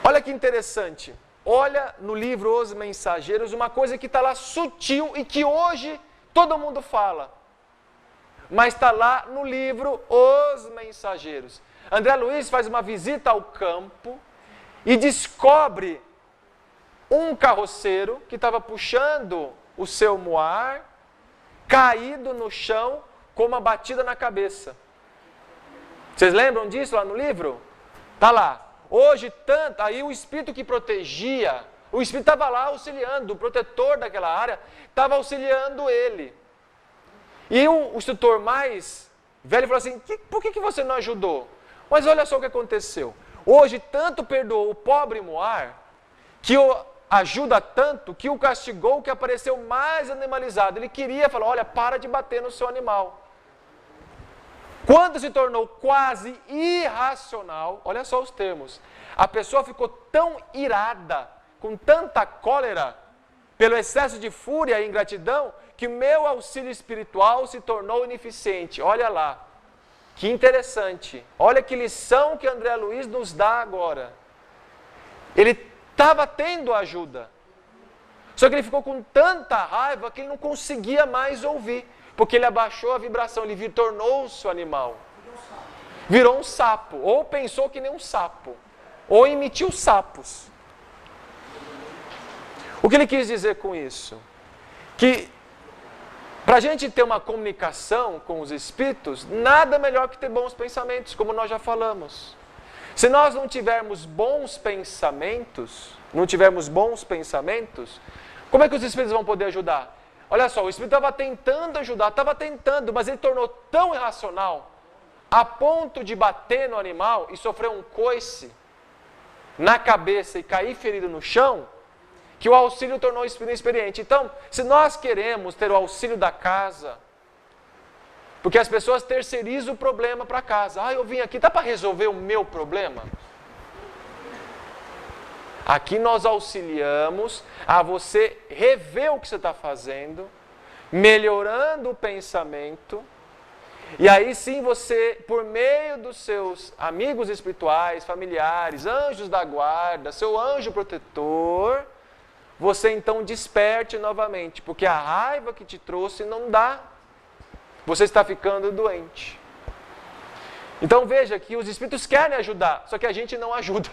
Olha que interessante. Olha no livro Os Mensageiros, uma coisa que está lá sutil e que hoje todo mundo fala. Mas está lá no livro Os Mensageiros. André Luiz faz uma visita ao campo e descobre um carroceiro que estava puxando o seu muar, caído no chão, com uma batida na cabeça. Vocês lembram disso lá no livro? Está lá. Hoje, tanto, aí o espírito que protegia, o espírito estava lá auxiliando, o protetor daquela área, estava auxiliando ele. E o instrutor mais velho falou assim, por que você não ajudou? Mas olha só o que aconteceu. Hoje, tanto perdoou o pobre muar, que ajuda tanto que o castigou que apareceu mais animalizado. Ele queria falar, olha, para de bater no seu animal. Quando se tornou quase irracional, olha só os termos, a pessoa ficou tão irada, com tanta cólera, pelo excesso de fúria e ingratidão, que o meu auxílio espiritual se tornou ineficiente. Olha lá, que interessante. Olha que lição que André Luiz nos dá agora. Ele estava tendo ajuda. Só que ele ficou com tanta raiva que ele não conseguia mais ouvir. Porque ele abaixou a vibração, ele tornou-se um animal. Virou um sapo. Ou pensou que nem um sapo. Ou emitiu sapos. O que ele quis dizer com isso? Que para a gente ter uma comunicação com os espíritos, nada melhor que ter bons pensamentos, como nós já falamos. Se nós não tivermos bons pensamentos, como é que os espíritos vão poder ajudar? Olha só, o espírito estava tentando ajudar, mas ele tornou tão irracional, a ponto de bater no animal e sofrer um coice na cabeça e cair ferido no chão, que o auxílio tornou o espírito inexperiente. Então, se nós queremos ter o auxílio da casa, porque as pessoas terceirizam o problema para casa. Eu vim aqui, tá para resolver o meu problema? Aqui nós auxiliamos a você rever o que você está fazendo, melhorando o pensamento E aí sim você, por meio dos seus amigos espirituais, familiares, anjos da guarda, seu anjo protetor, você então desperte novamente, porque a raiva que te trouxe não dá. Você está ficando doente. Então veja que os espíritos querem ajudar, só que a gente não ajuda.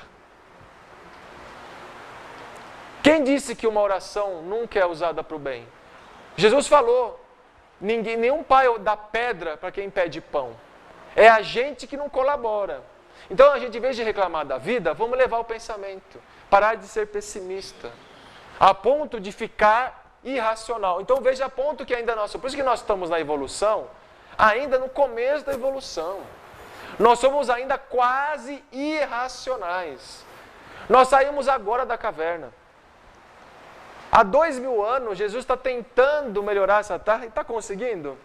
Quem disse que uma oração nunca é usada para o bem? Jesus falou, nenhum pai dá pedra para quem pede pão. É a gente que não colabora. Então a gente, em vez de reclamar da vida, vamos levar o pensamento. Parar de ser pessimista. A ponto de ficar irracional. Então veja a ponto que ainda nós... Por isso que nós estamos na evolução, ainda no começo da evolução. Nós somos ainda quase irracionais. Nós saímos agora da caverna. Há 2000 anos, Jesus está tentando melhorar essa terra e está conseguindo.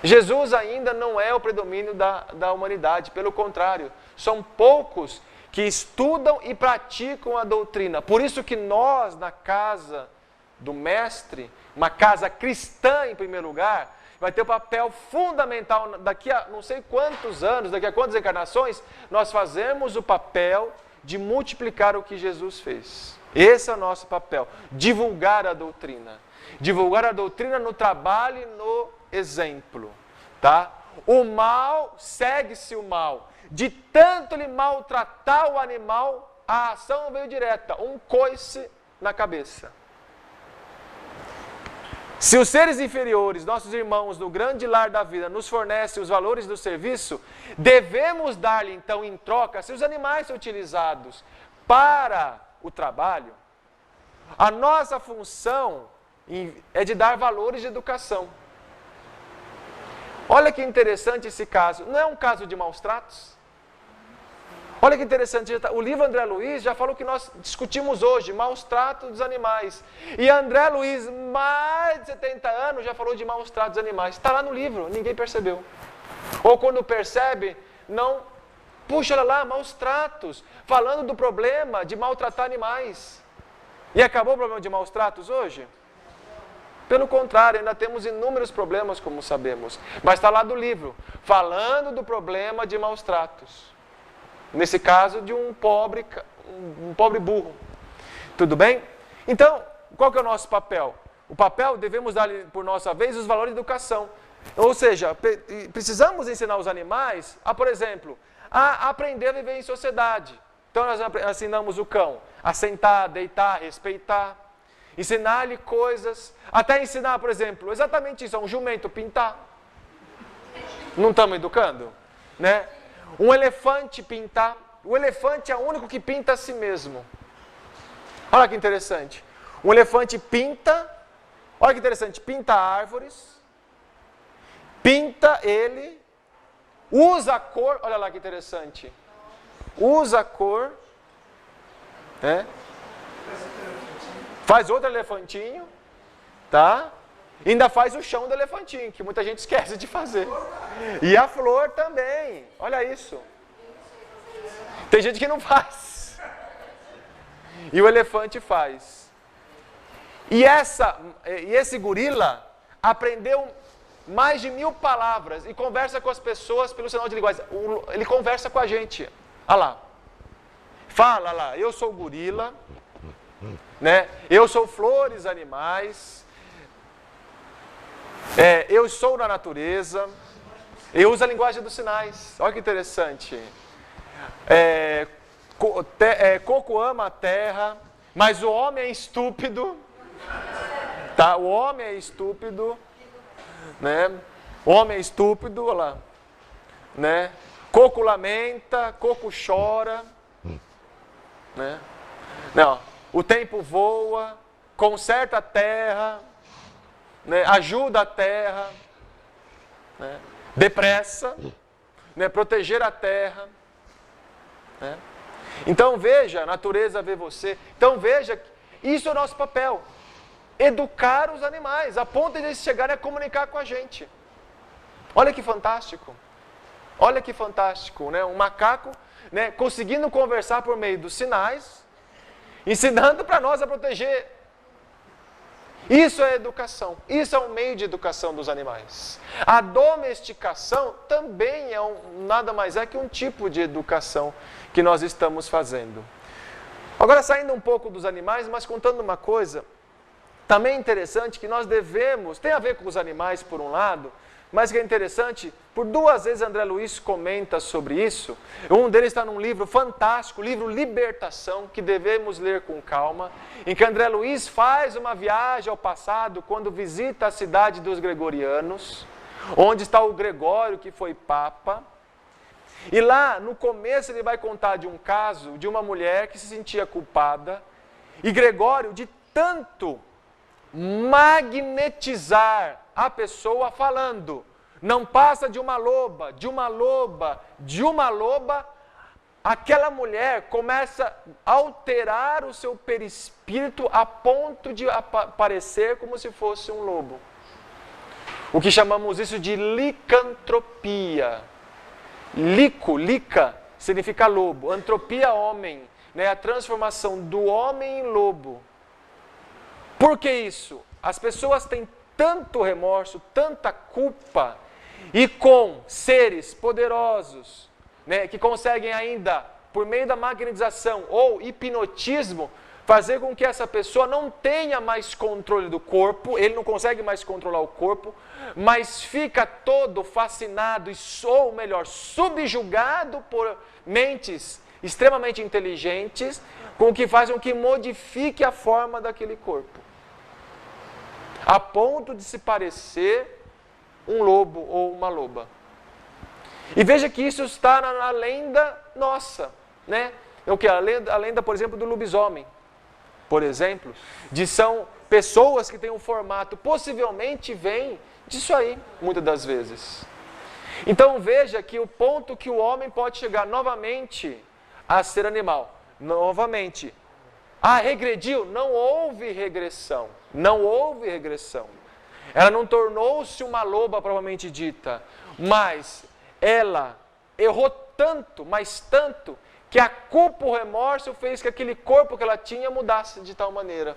Jesus ainda não é o predomínio da humanidade, pelo contrário, são poucos que estudam e praticam a doutrina. Por isso que nós, na casa do Mestre, uma casa cristã em primeiro lugar, vai ter um papel fundamental, daqui a não sei quantos anos, daqui a quantas encarnações, nós fazemos o papel de multiplicar o que Jesus fez. Esse é o nosso papel, divulgar a doutrina. Divulgar a doutrina no trabalho e no exemplo. Tá? O mal, segue-se o mal. De tanto lhe maltratar o animal, a ação veio direta, um coice na cabeça. Se os seres inferiores, nossos irmãos no grande lar da vida, nos fornecem os valores do serviço, devemos dar-lhe então em troca, se os animais são utilizados para o trabalho, a nossa função é de dar valores de educação. Olha que interessante esse caso, não é um caso de maus tratos? Olha que interessante, o livro André Luiz já falou o que nós discutimos hoje, maus tratos dos animais. E André Luiz, mais de 70 anos, já falou de maus tratos dos animais. Está lá no livro, ninguém percebeu. Ou quando percebe, não... Puxa, olha lá, maus tratos, falando do problema de maltratar animais. E acabou o problema de maus tratos hoje? Pelo contrário, ainda temos inúmeros problemas, como sabemos. Mas está lá do livro, falando do problema de maus tratos. Nesse caso, de um pobre burro. Tudo bem? Então, qual que é o nosso papel? O papel, devemos dar, por nossa vez, os valores de educação. Ou seja, precisamos ensinar os animais a, por exemplo... a aprender a viver em sociedade. Então nós ensinamos o cão a sentar, deitar, respeitar, ensinar-lhe coisas, até ensinar, por exemplo, exatamente isso, a um jumento pintar. Não estamos educando? Né? Um elefante pintar. O elefante é o único que pinta a si mesmo. Olha que interessante. Um elefante pinta, olha que interessante, pinta árvores, pinta ele, usa a cor, olha lá que interessante. Usa a cor, né? Faz outro elefantinho, tá? Ainda faz o chão do elefantinho, que muita gente esquece de fazer. E a flor também, olha isso. Tem gente que não faz. E o elefante faz. E esse gorila aprendeu mais de 1000 palavras e conversa com as pessoas pelo sinal de linguagem. Ele conversa com a gente. Olha lá. Fala lá, eu sou gorila, né? Eu sou flores, animais, eu sou na natureza, eu uso a linguagem dos sinais. Olha que interessante. Coco ama a terra, mas o homem é estúpido. Tá? O homem é estúpido. Né? O homem é estúpido, olha lá, né? Coco lamenta, coco chora, né? Não, o tempo voa, conserta a terra, né? Ajuda a terra, né? Depressa, né? Proteger a terra, né? Então veja, a natureza vê você. Então veja, isso é o nosso papel. Educar os animais, a ponto de eles chegarem a comunicar com a gente. Olha que fantástico. Olha que fantástico, né? Um macaco, né, conseguindo conversar por meio dos sinais, ensinando para nós a proteger. Isso é educação, isso é um meio de educação dos animais. A domesticação também nada mais é que um tipo de educação que nós estamos fazendo. Agora, saindo um pouco dos animais, mas contando uma coisa, também é interessante que nós devemos, tem a ver com os animais por um lado, mas que é interessante, por 2 vezes André Luiz comenta sobre isso. Um deles está num livro fantástico, o livro Libertação, que devemos ler com calma, em que André Luiz faz uma viagem ao passado quando visita a cidade dos gregorianos, onde está o Gregório, que foi papa. E lá, no começo, ele vai contar de um caso de uma mulher que se sentia culpada, e Gregório, de tanto magnetizar a pessoa falando, não passa de uma loba, de uma loba, de uma loba, aquela mulher começa a alterar o seu perispírito a ponto de parecer como se fosse um lobo. O que chamamos isso de licantropia. Lica, significa lobo, antropia, homem, né? A transformação do homem em lobo. Por que isso? As pessoas têm tanto remorso, tanta culpa, e com seres poderosos, né, que conseguem ainda, por meio da magnetização ou hipnotismo, fazer com que essa pessoa não tenha mais controle do corpo, ele não consegue mais controlar o corpo, mas fica todo fascinado, ou melhor, subjugado por mentes extremamente inteligentes, com que fazem com que modifique a forma daquele corpo, a ponto de se parecer um lobo ou uma loba. E veja que isso está na lenda nossa, né? O que? A lenda, por exemplo, do lobisomem, por exemplo, são pessoas que têm um formato, possivelmente vem disso aí, muitas das vezes. Então veja que o ponto que o homem pode chegar novamente a ser animal, novamente, regrediu? Não houve regressão. Não houve regressão. Ela não tornou-se uma loba propriamente dita, mas ela errou tanto, mas tanto, que a culpa, o remorso fez que aquele corpo que ela tinha mudasse de tal maneira,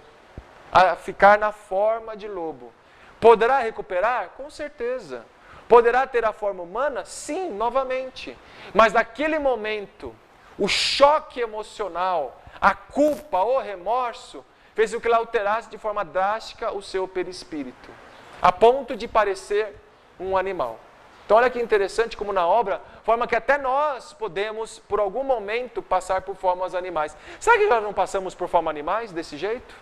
a ficar na forma de lobo. Poderá recuperar? Com certeza. Poderá ter a forma humana? Sim, novamente. Mas naquele momento, o choque emocional, a culpa, o remorso, fez com que ela alterasse de forma drástica o seu perispírito, a ponto de parecer um animal. Então olha que interessante como na obra, forma que até nós podemos, por algum momento, passar por formas animais. Será que nós não passamos por formas animais desse jeito?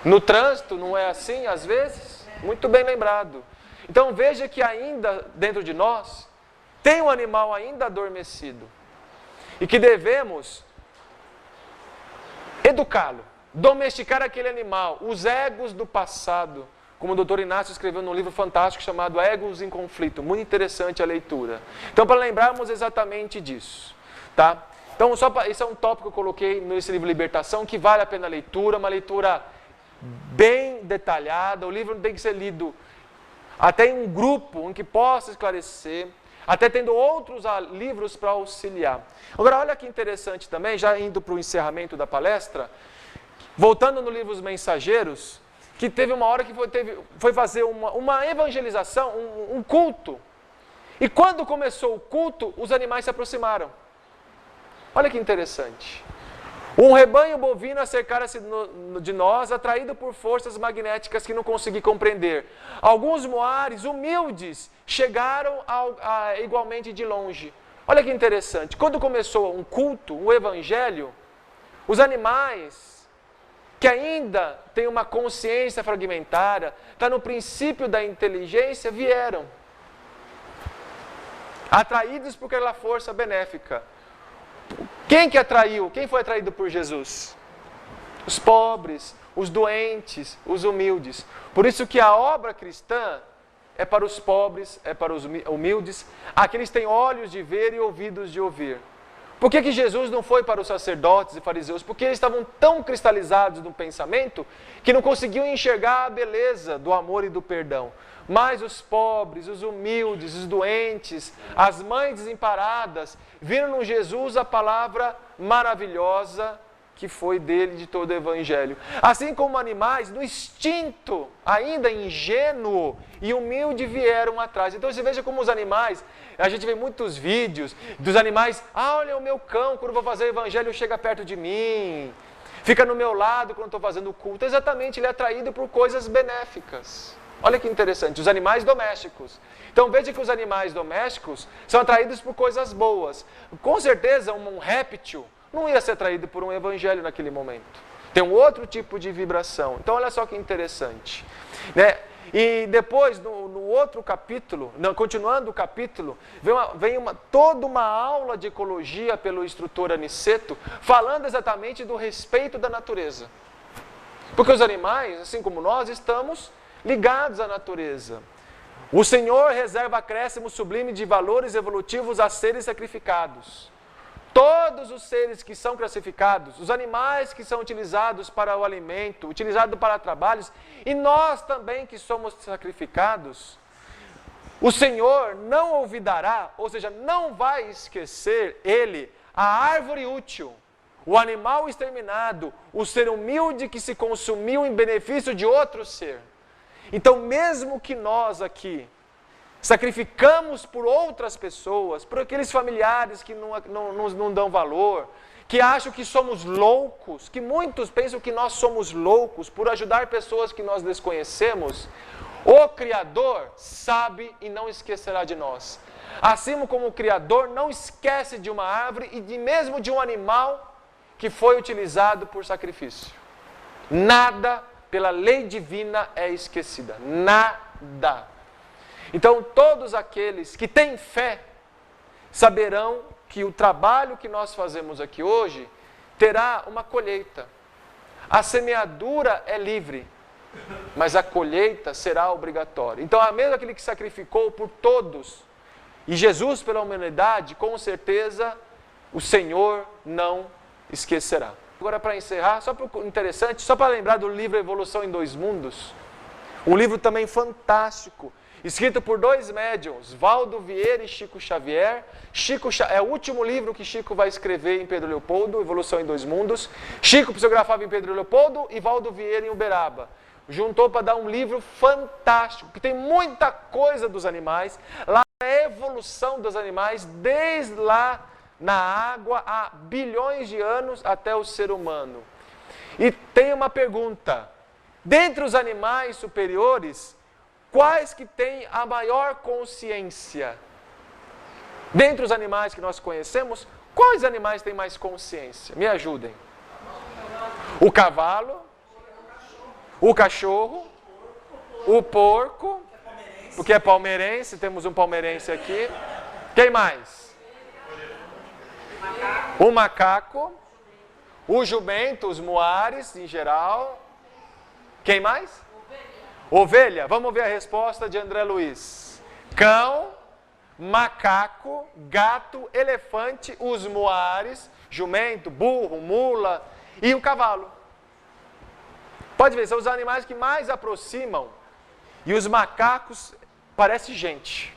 No trânsito, não é assim às vezes? Muito bem lembrado. Então veja que ainda dentro de nós, tem um animal ainda adormecido. E que devemos educá-lo, domesticar aquele animal, os egos do passado, como o Dr. Inácio escreveu num livro fantástico chamado Egos em Conflito, muito interessante a leitura. Então, para lembrarmos exatamente disso, tá? Então, isso é um tópico que eu coloquei nesse livro Libertação, que vale a pena a leitura, uma leitura bem detalhada, o livro tem que ser lido até em um grupo em que possa esclarecer, até tendo outros livros para auxiliar. Agora, olha que interessante também, já indo para o encerramento da palestra, voltando no livro Os Mensageiros, que teve uma hora que foi fazer uma evangelização, um culto. E quando começou o culto, os animais se aproximaram. Olha que interessante. Um rebanho bovino acercara-se de nós, atraído por forças magnéticas que não consegui compreender. Alguns moares humildes chegaram igualmente de longe. Olha que interessante. Quando começou um culto, um evangelho, os animais, que ainda têm uma consciência fragmentada, está no princípio da inteligência, vieram. Atraídos por aquela força benéfica. Quem que atraiu? Quem foi atraído por Jesus? Os pobres, os doentes, os humildes. Por isso que a obra cristã é para os pobres, é para os humildes, aqueles que têm olhos de ver e ouvidos de ouvir. Por que Jesus não foi para os sacerdotes e fariseus? Porque eles estavam tão cristalizados no pensamento que não conseguiam enxergar a beleza do amor e do perdão. Mas os pobres, os humildes, os doentes, as mães desamparadas, viram no Jesus a palavra maravilhosa que foi dele de todo o Evangelho. Assim como animais, no instinto, ainda ingênuo e humilde, vieram atrás. Então você veja como os animais, a gente vê muitos vídeos dos animais, olha o meu cão, quando eu vou fazer o Evangelho, chega perto de mim, fica no meu lado quando estou fazendo o culto. Exatamente, ele é atraído por coisas benéficas. Olha que interessante, os animais domésticos. Então veja que os animais domésticos são atraídos por coisas boas. Com certeza um réptil não ia ser atraído por um evangelho naquele momento. Tem um outro tipo de vibração. Então olha só que interessante. Né? E depois, no outro capítulo, continuando o capítulo, vem toda uma aula de ecologia pelo instrutor Aniceto, falando exatamente do respeito da natureza. Porque os animais, assim como nós, estamos ligados à natureza. O Senhor reserva acréscimo sublime de valores evolutivos a seres sacrificados. Todos os seres que são classificados, os animais que são utilizados para o alimento, utilizados para trabalhos, e nós também que somos sacrificados, o Senhor não olvidará, ou seja, não vai esquecer Ele, a árvore útil, o animal exterminado, o ser humilde que se consumiu em benefício de outro ser. Então, mesmo que nós aqui sacrificamos por outras pessoas, por aqueles familiares que não dão valor, que acham que somos loucos, que muitos pensam que nós somos loucos por ajudar pessoas que nós desconhecemos, o Criador sabe e não esquecerá de nós. Assim como o Criador não esquece de uma árvore e mesmo de um animal que foi utilizado por sacrifício. Nada pela lei divina é esquecida. Nada. Então, todos aqueles que têm fé saberão que o trabalho que nós fazemos aqui hoje terá uma colheita. A semeadura é livre, mas a colheita será obrigatória. Então, mesmo aquele que sacrificou por todos, e Jesus pela humanidade, com certeza o Senhor não esquecerá. Agora, para encerrar, só para interessante, só para lembrar do livro Evolução em Dois Mundos, um livro também fantástico, escrito por dois médiuns, Valdo Vieira e Chico Xavier. É o último livro que Chico vai escrever em Pedro Leopoldo, Evolução em Dois Mundos. Chico psicografava em Pedro Leopoldo e Valdo Vieira em Uberaba. Juntou para dar um livro fantástico, que tem muita coisa dos animais, lá a evolução dos animais, desde lá na água, há bilhões de anos até o ser humano. E tem uma pergunta, dentre os animais superiores, quais que têm a maior consciência? Dentre os animais que nós conhecemos, quais animais têm mais consciência? Me ajudem. O cavalo, o cachorro, o porco, porque é palmeirense, temos um palmeirense aqui. Quem mais? O macaco, o jumento, os muares em geral. Quem mais? Ovelha. Vamos ver a resposta de André Luiz. Cão, macaco, gato, elefante, os muares, jumento, burro, mula e o cavalo. Pode ver, são os animais que mais aproximam. E os macacos parecem gente.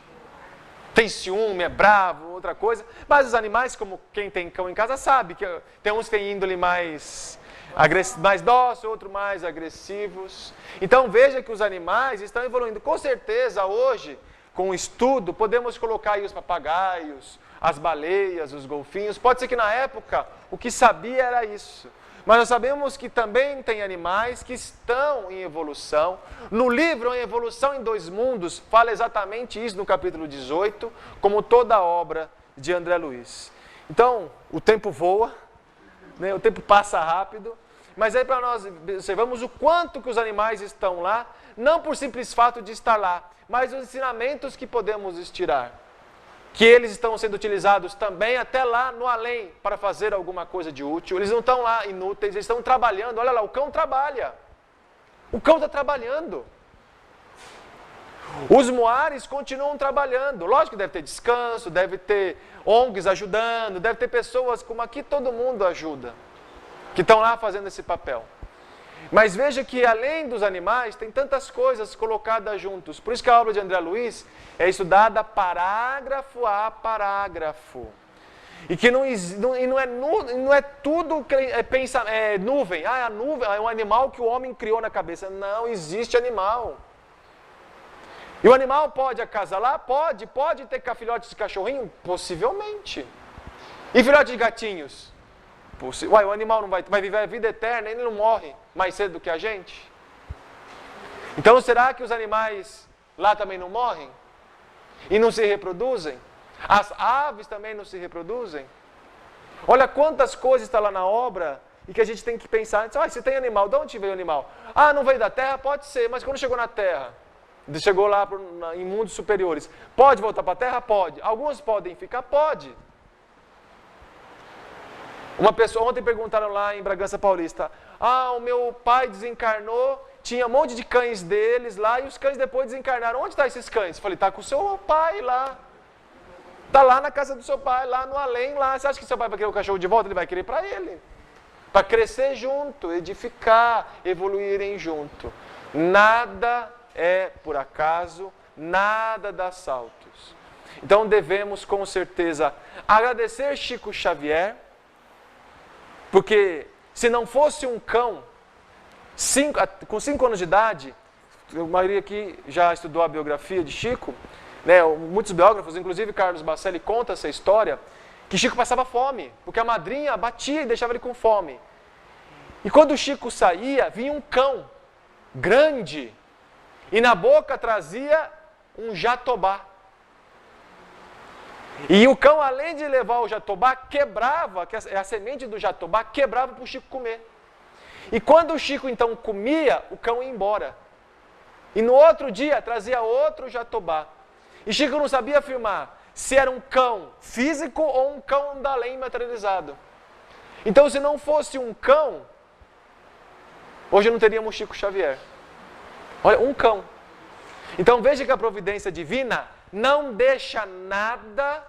Tem ciúme, é bravo, outra coisa. Mas os animais, como quem tem cão em casa, sabe que tem uns que têm índole mais dócil, outros mais agressivos. Então veja que os animais estão evoluindo. Com certeza hoje, com o estudo, podemos colocar aí os papagaios, as baleias, os golfinhos. Pode ser que na época o que sabia era isso. Mas nós sabemos que também tem animais que estão em evolução. No livro Em Evolução em Dois Mundos, fala exatamente isso no capítulo 18, como toda a obra de André Luiz. Então, o tempo voa, né? O tempo passa rápido, mas aí para nós observamos o quanto que os animais estão lá, não por simples fato de estar lá, mas os ensinamentos que podemos estirar. Que eles estão sendo utilizados também até lá no além para fazer alguma coisa de útil. Eles não estão lá inúteis, eles estão trabalhando. Olha lá, o cão trabalha. O cão está trabalhando. Os muares continuam trabalhando. Lógico que deve ter descanso, deve ter ONGs ajudando, deve ter pessoas como aqui todo mundo ajuda, que estão lá fazendo esse papel. Mas veja que além dos animais, tem tantas coisas colocadas juntos. Por isso que a obra de André Luiz é estudada parágrafo a parágrafo. E que não é tudo nuvem. Ah, a nuvem é um animal que o homem criou na cabeça. Não existe animal. E o animal pode acasalar? Pode ter filhotes de cachorrinho? Possivelmente. E filhotes de gatinhos? O animal não vai viver a vida eterna, ele não morre mais cedo do que a gente? Então será que os animais lá também não morrem? E não se reproduzem? As aves também não se reproduzem? Olha quantas coisas está lá na obra e que a gente tem que pensar. Se tem animal, de onde veio o animal? Ah, não veio da terra? Pode ser, mas quando chegou na terra, chegou lá em mundos superiores, pode voltar para a terra? Pode. Alguns podem ficar? Pode. Uma pessoa, ontem perguntaram lá em Bragança Paulista, o meu pai desencarnou, tinha um monte de cães deles lá, e os cães depois desencarnaram. Onde estão esses cães? Eu falei, está com o seu pai lá. Está lá na casa do seu pai, lá no além, lá. Você acha que seu pai vai querer o cachorro de volta? Ele vai querer para ele. Para crescer junto, edificar, evoluírem junto. Nada é por acaso, nada dá saltos. Então devemos com certeza agradecer Chico Xavier, porque se não fosse um cão, com 5 anos de idade, a maioria aqui já estudou a biografia de Chico, né, muitos biógrafos, inclusive Carlos Bacelli conta essa história, que Chico passava fome, porque a madrinha batia e deixava ele com fome. E quando o Chico saía, vinha um cão grande, e na boca trazia um jatobá. E o cão, além de levar o jatobá, quebrava, que a semente do jatobá quebrava para o Chico comer. E quando o Chico então comia, o cão ia embora. E no outro dia trazia outro jatobá. E Chico não sabia afirmar se era um cão físico ou um cão da além materializado. Então, se não fosse um cão, hoje não teríamos Chico Xavier. Olha, um cão. Então veja que a providência divina não deixa nada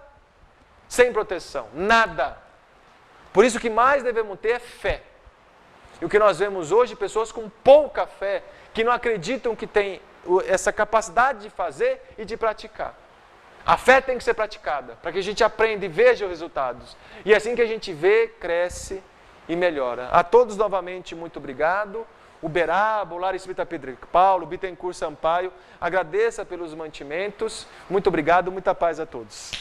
sem proteção. Nada. Por isso que mais devemos ter é fé. E o que nós vemos hoje, pessoas com pouca fé, que não acreditam que tem essa capacidade de fazer e de praticar. A fé tem que ser praticada, para que a gente aprenda e veja os resultados. E assim que a gente vê, cresce e melhora. A todos novamente, muito obrigado. Uberaba, o Lar Espírita Pedro Paulo, Bittencourt Sampaio, agradeça pelos mantimentos. Muito obrigado, muita paz a todos.